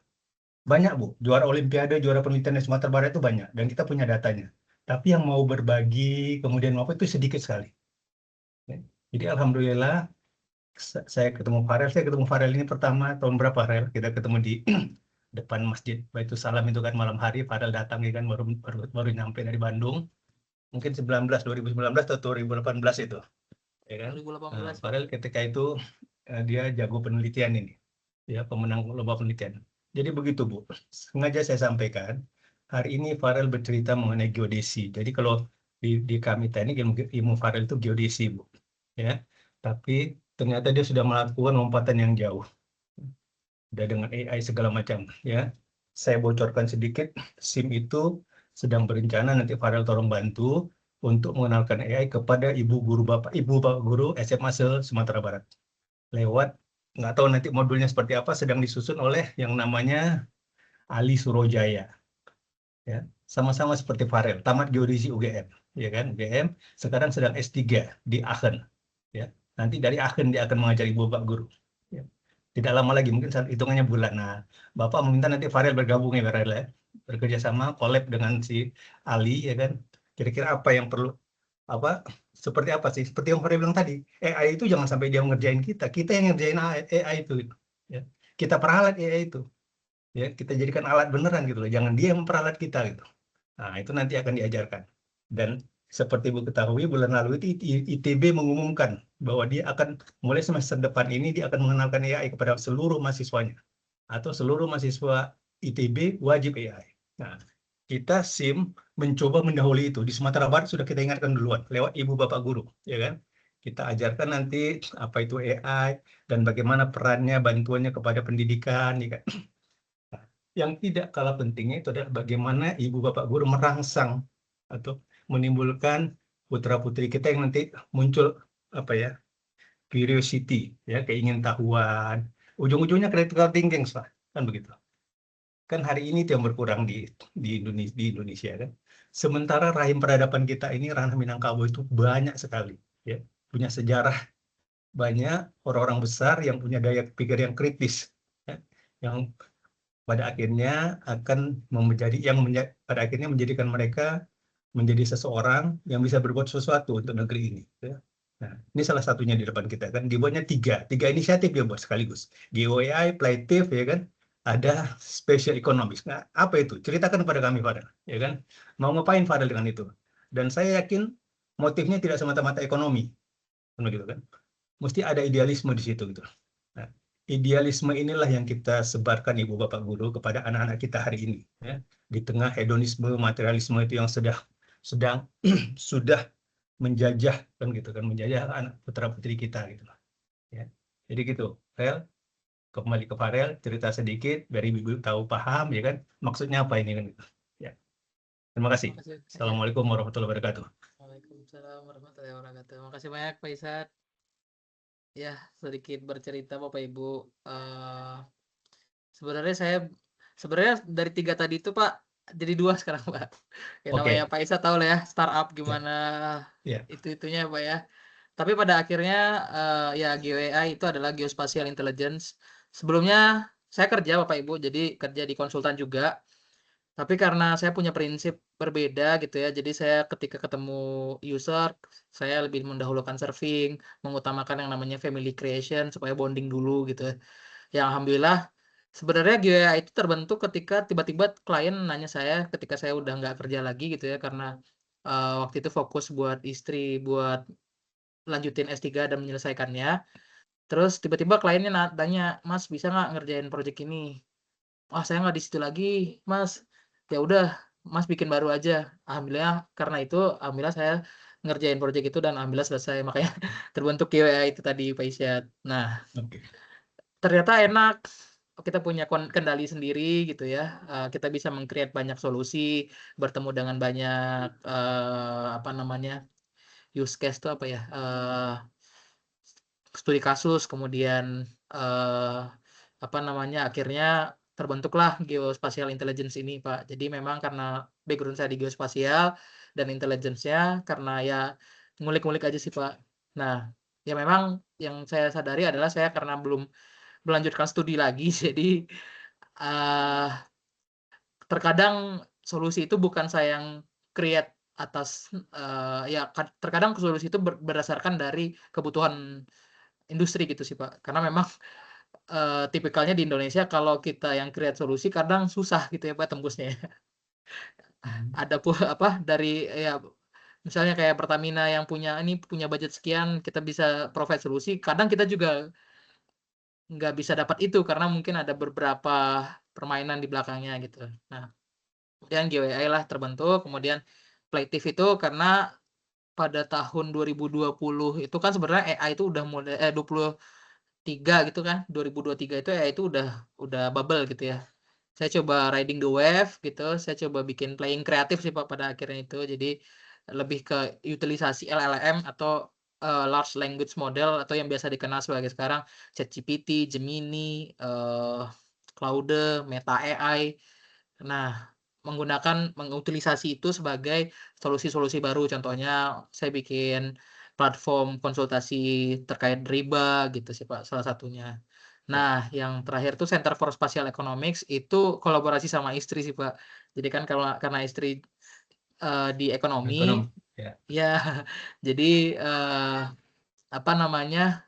Banyak, Bu, juara olimpiade, juara penelitian di Sumatera Barat itu banyak, dan kita punya datanya. Tapi yang mau berbagi, kemudian apa itu sedikit sekali. Jadi alhamdulillah, saya ketemu Farel ini pertama tahun berapa, Farel? Kita ketemu di depan Masjid Baitul Salam itu kan malam hari, Farel datang kan baru nyampe dari Bandung. Mungkin 2019 atau 2018 itu. Ya kan? 2018. Farel ketika itu dia jago penelitian ini. Ya, pemenang lomba penelitian. Jadi begitu, Bu. Sengaja saya sampaikan, hari ini Farel bercerita mengenai geodesi. Jadi kalau Di kami teknik ilmu Farel itu geodesi, Bu. Ya. Tapi ternyata dia sudah melakukan lompatan yang jauh. Udah dengan AI segala macam, ya. Saya bocorkan sedikit, SIM itu sedang berencana nanti Farel tolong bantu untuk mengenalkan AI kepada ibu bapak guru SMA Sumatera Barat. Lewat, nggak tahu nanti modulnya seperti apa, sedang disusun oleh yang namanya Ali Surojaya. Ya, sama-sama seperti Farel, tamat geodesi UGM, ya kan? UGM sekarang sedang S3 di Aachen, ya. Nanti dari Aachen dia akan mengajari bapak guru. Ya. Tidak lama lagi, mungkin hitungannya bulan. Nah, Bapak meminta nanti Farel bergabung ya, Farel, ya. Bekerja sama, collab dengan si Ali, ya kan? Kira-kira apa yang perlu, apa, seperti apa sih? Seperti yang Farel bilang tadi, AI itu jangan sampai dia mengerjain kita yang ngerjain AI itu, ya. Kita peralat AI itu, ya. Kita jadikan alat beneran gitu loh, jangan dia yang memperalat kita gitu. Nah, itu nanti akan diajarkan. Dan seperti Bu ketahui, bulan lalu itu ITB mengumumkan bahwa dia akan mulai semester depan ini dia akan mengenalkan AI kepada seluruh mahasiswanya. Atau seluruh mahasiswa ITB wajib AI. Nah, kita SIM mencoba mendahului itu. Di Sumatera Barat sudah kita ingatkan duluan lewat ibu bapak guru, ya kan? Kita ajarkan nanti apa itu AI dan bagaimana perannya, bantuannya kepada pendidikan, ya kan? Yang tidak kalah pentingnya itu adalah bagaimana ibu bapak guru merangsang atau menimbulkan putra-putri kita yang nanti muncul apa ya, curiosity, ya, keingintahuan, ujung-ujungnya critical thinking lah, kan begitu. Kan hari ini itu yang berkurang di Indonesia kan. Sementara rahim peradaban kita ini, ranah Minangkabau itu banyak sekali, ya, punya sejarah, banyak orang-orang besar yang punya daya pikir yang kritis, ya, yang pada akhirnya akan pada akhirnya menjadikan mereka menjadi seseorang yang bisa berbuat sesuatu untuk negeri ini, ya. Nah, ini salah satunya di depan kita kan, dibuatnya tiga inisiatif dia buat sekaligus, GOAI, Playtif, ya kan, ada Special Economics. Nah, apa itu? Ceritakan kepada kami, Fadel, ya kan, mau ngapain Fadel dengan itu? Dan saya yakin motifnya tidak semata-mata ekonomi, gitu kan, mesti ada idealisme di situ gitu. Nah, idealisme inilah yang kita sebarkan ibu bapak guru kepada anak-anak kita hari ini, ya. Di tengah hedonisme, materialisme itu yang sedang sudah menjajah kan gitu kan, menjajah anak putra putri kita gitu, ya. Jadi gitu, Farel, kembali ke Farel, cerita sedikit dari ibu tahu paham, ya kan, maksudnya apa ini kan gitu, ya. Terima kasih. Assalamualaikum warahmatullahi wabarakatuh. Waalaikumsalam warahmatullahi wabarakatuh. Makasih banyak Pak Isat. Ya, sedikit bercerita Bapak Ibu. Sebenarnya dari 3 tadi itu Pak, jadi 2 sekarang Pak. Ya namanya Pak Isat tahu lah ya, startup gimana itu-itunya Pak ya. Tapi pada akhirnya ya GOAI itu adalah Geospatial Intelligence. Sebelumnya saya kerja Bapak Ibu, jadi kerja di konsultan juga. Tapi karena saya punya prinsip berbeda gitu ya, jadi saya ketika ketemu user, saya lebih mendahulukan serving, mengutamakan yang namanya family creation supaya bonding dulu gitu ya. Yang alhamdulillah sebenarnya GOAI itu terbentuk ketika tiba-tiba klien nanya saya ketika saya udah nggak kerja lagi gitu ya, karena waktu itu fokus buat istri, buat lanjutin S3 dan menyelesaikannya. Terus tiba-tiba kliennya tanya, "Mas bisa nggak ngerjain project ini?" "Wah saya nggak di situ lagi, Mas." Ya udah, Mas bikin baru aja. Alhamdulillah karena itu, alhamdulillah saya ngerjain project itu dan alhamdulillah selesai. Makanya terbentuk GOAI itu tadi Pak Isyad. Nah, ternyata enak. Kita punya kendali sendiri gitu ya. Kita bisa meng-create banyak solusi, bertemu dengan banyak apa namanya, use case itu apa ya? Studi kasus, kemudian apa namanya, akhirnya terbentuklah Geospatial Intelligence ini Pak. Jadi memang karena background saya di geospasial dan intelligence-nya karena ya ngulik-ngulik aja sih Pak. Nah, ya memang yang saya sadari adalah saya karena belum melanjutkan studi lagi, jadi terkadang solusi itu bukan saya yang create atas ya terkadang solusi itu berdasarkan dari kebutuhan industri gitu sih Pak. Karena memang tipikalnya di Indonesia kalau kita yang create solusi kadang susah gitu ya Pak tembusnya. Ada apa dari ya misalnya kayak Pertamina yang punya budget sekian, kita bisa provide solusi, kadang kita juga nggak bisa dapat itu karena mungkin ada beberapa permainan di belakangnya gitu. Nah, kemudian GOAI lah terbentuk, kemudian Playtif itu karena pada tahun 2020 itu kan sebenarnya AI itu udah mulai 23 gitu kan, 2023 itu AI itu udah bubble gitu ya. Saya coba riding the wave gitu, saya coba bikin playing kreatif sih Pak pada akhirnya itu. Jadi lebih ke utilisasi LLM atau large language model atau yang biasa dikenal sebagai sekarang ChatGPT, Gemini, Claude, Meta AI. Nah, mengutilisasi itu sebagai solusi-solusi baru. Contohnya saya bikin platform konsultasi terkait riba gitu sih Pak, salah satunya. Nah, yang terakhir tuh Center for Spatial Economics itu kolaborasi sama istri sih Pak. Jadi kan karena istri di ekonomi, Ekonom. Ya. ya jadi apa namanya?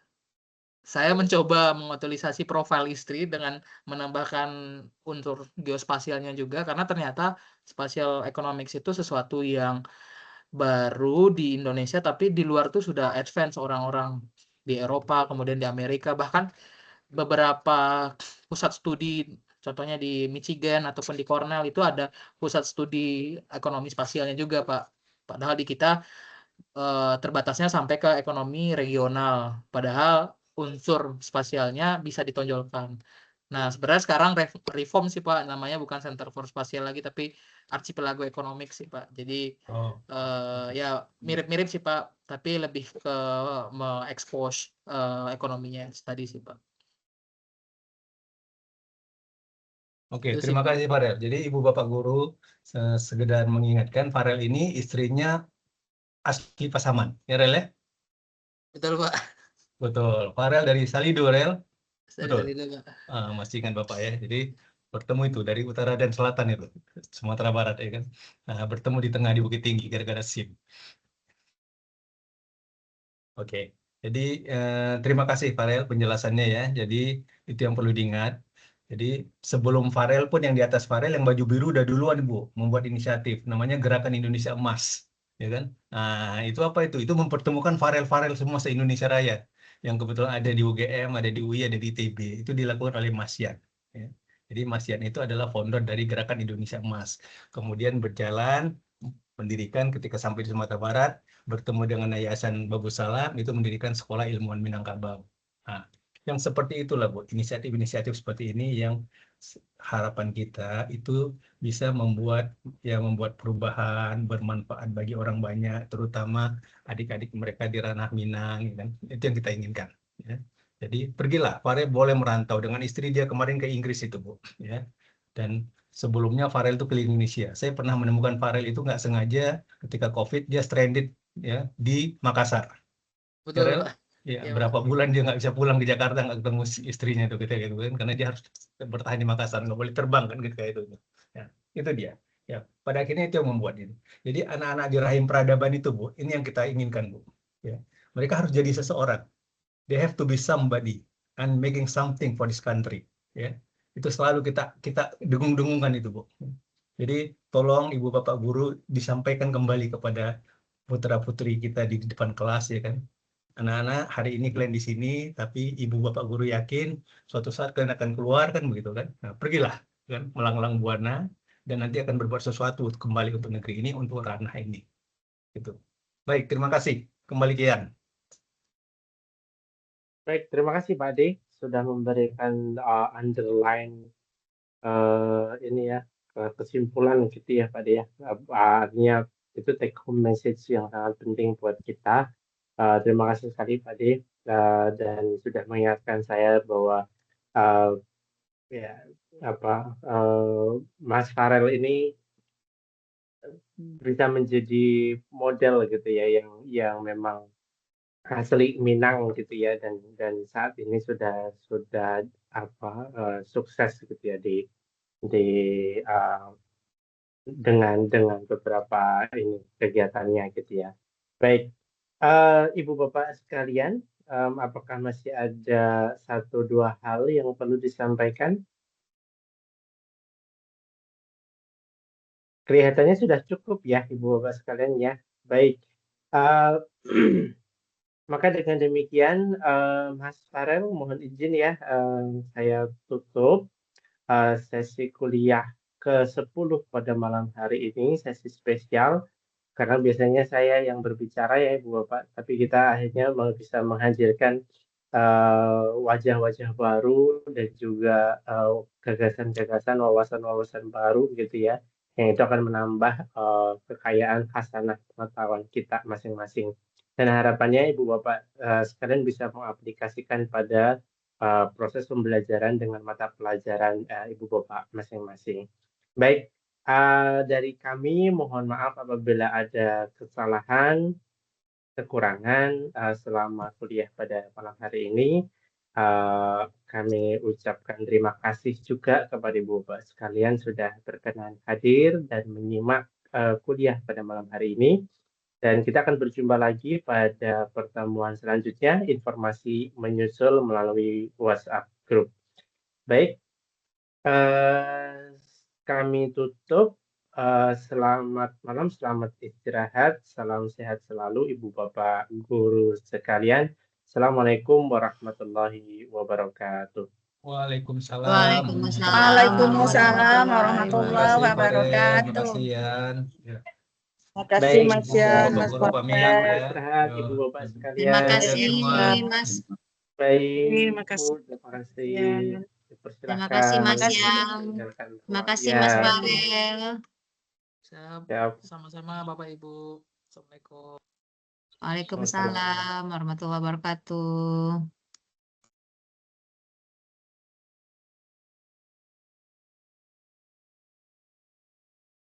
Saya mencoba mengutilisasi profil istri dengan menambahkan unsur geospasialnya juga karena ternyata spatial economics itu sesuatu yang baru di Indonesia tapi di luar tuh sudah advance orang-orang di Eropa, kemudian di Amerika, bahkan beberapa pusat studi contohnya di Michigan ataupun di Cornell itu ada pusat studi ekonomi spasialnya juga, Pak. Padahal di kita terbatasnya sampai ke ekonomi regional, padahal unsur spasialnya bisa ditonjolkan. Nah, sebenarnya sekarang reform sih Pak, namanya bukan Center for Spatial lagi, tapi Archipelago Economics sih Pak. Jadi ya mirip-mirip sih Pak, tapi lebih ke me-expose ekonominya tadi sih Pak. Oke, Itu sih terima Pak. kasih Farel. Jadi Ibu Bapak Guru sekedar mengingatkan Farel ini istrinya asli Pasaman, ya Rel ya? Betul Pak. Betul. Farel dari Salido, Rel. Dari Betul. itu Pak. Masih ingat Bapak ya. Jadi bertemu itu dari utara dan selatan itu, Sumatera Barat ya kan. Nah, bertemu di tengah di Bukit Tinggi gara-gara SIM. Oke. Jadi terima kasih Farel penjelasannya ya. Jadi itu yang perlu diingat. Jadi sebelum Farel pun yang di atas Farel yang baju biru udah duluan Bu membuat inisiatif namanya Gerakan Indonesia Emas, ya kan? Nah, itu apa itu? Itu mempertemukan Farel-Farel semua se-Indonesia Raya yang kebetulan ada di UGM, ada di UI, ada di ITB. Itu dilakukan oleh Mas Yan, ya. Jadi Mas Yan itu adalah founder dari Gerakan Indonesia Emas. Kemudian berjalan mendirikan ketika sampai di Sumatera Barat bertemu dengan Yayasan Babu Salam itu mendirikan Sekolah Ilmuwan Minangkabau. Nah, yang seperti itulah Bu, inisiatif-inisiatif seperti ini yang harapan kita itu bisa membuat perubahan bermanfaat bagi orang banyak, terutama adik-adik mereka di ranah Minang, kan? Itu yang kita inginkan. Ya. Jadi pergilah, Farel boleh merantau dengan istri dia kemarin ke Inggris itu Bu, ya. Dan sebelumnya Farel itu keliling Indonesia. Saya pernah menemukan Farel itu nggak sengaja ketika COVID dia stranded ya di Makassar. Betul Farel, Pak. ya Ya, berapa bulan dia nggak bisa pulang di Jakarta, nggak ketemu istrinya itu gitu kan, karena dia harus bertahan di Makassar, nggak boleh terbang kan gitu kayak itu. Ya, itu dia. Ya, pada akhirnya itu yang membuat ini. Jadi anak-anak di rahim peradaban itu Bu, ini yang kita inginkan Bu. Ya, mereka harus jadi seseorang. They have to be somebody and making something for this country. Ya, itu selalu kita dengung-dengungkan itu Bu. Jadi tolong Ibu Bapak Guru disampaikan kembali kepada putra-putri kita di depan kelas ya kan. Anak-anak hari ini kalian di sini, tapi Ibu Bapak Guru yakin suatu saat kalian akan keluar kan begitu kan. Nah, pergilah kan melanglang buana dan nanti akan berbuat sesuatu kembali untuk negeri ini, untuk ranah ini. Gitu. Baik, terima kasih. Kembali Kian. Baik, terima kasih Pak Ade sudah memberikan underline ini ya kesimpulan gitu ya Pak Ade ya. Artinya itu take home message yang sangat penting buat kita. Terima kasih sekali Pak Ade dan sudah mengingatkan saya bahwa ya Mas Farel ini bisa menjadi model gitu ya yang memang asli Minang gitu ya dan saat ini sudah sukses gitu ya di dengan beberapa ini kegiatannya gitu ya. Baik, Ibu Bapak sekalian, apakah masih ada 1-2 hal yang perlu disampaikan? Kelihatannya sudah cukup ya Ibu Bapak sekalian ya. Baik, maka dengan demikian Mas Farel mohon izin ya saya tutup sesi kuliah ke-10 pada malam hari ini, sesi spesial Karena biasanya saya yang berbicara ya Ibu Bapak, tapi kita akhirnya bisa menghadirkan wajah-wajah baru dan juga gagasan-gagasan, wawasan-wawasan baru gitu ya, yang itu akan menambah kekayaan khasanah pengetahuan kita masing-masing. Dan harapannya Ibu Bapak sekalian bisa mengaplikasikan pada proses pembelajaran dengan mata pelajaran Ibu Bapak masing-masing. Baik, dari kami mohon maaf apabila ada kesalahan, kekurangan selama kuliah pada malam hari ini. Kami ucapkan terima kasih juga kepada Ibu Bapak sekalian sudah berkenan hadir dan menyimak kuliah pada malam hari ini. Dan kita akan berjumpa lagi pada pertemuan selanjutnya. Informasi menyusul melalui WhatsApp group. Baik, kami tutup. Selamat malam, selamat istirahat, salam sehat selalu Ibu Bapak Guru sekalian. Assalamualaikum warahmatullahi wabarakatuh. Waalaikumsalam. Waalaikumsalam warahmatullahi Terima wabarakatuh. kasih Yan. Ya. Makasih Baik, Mas Yan, Bapak Mas Guru pamit Farel. ya. istirahat Yo. Ibu Bapak sekalian. Terima kasih Everyone. Mas. Baik, Terima kasih. Bu, terima kasih. Yan. Terima kasih Mas Persilahkan. Yang. Tinggalkan Terima ruang. kasih Ya, Mas Farel. Siap. siap. Sama-sama Bapak Ibu. Assalamualaikum. Waalaikumsalam warahmatullahi wabarakatuh.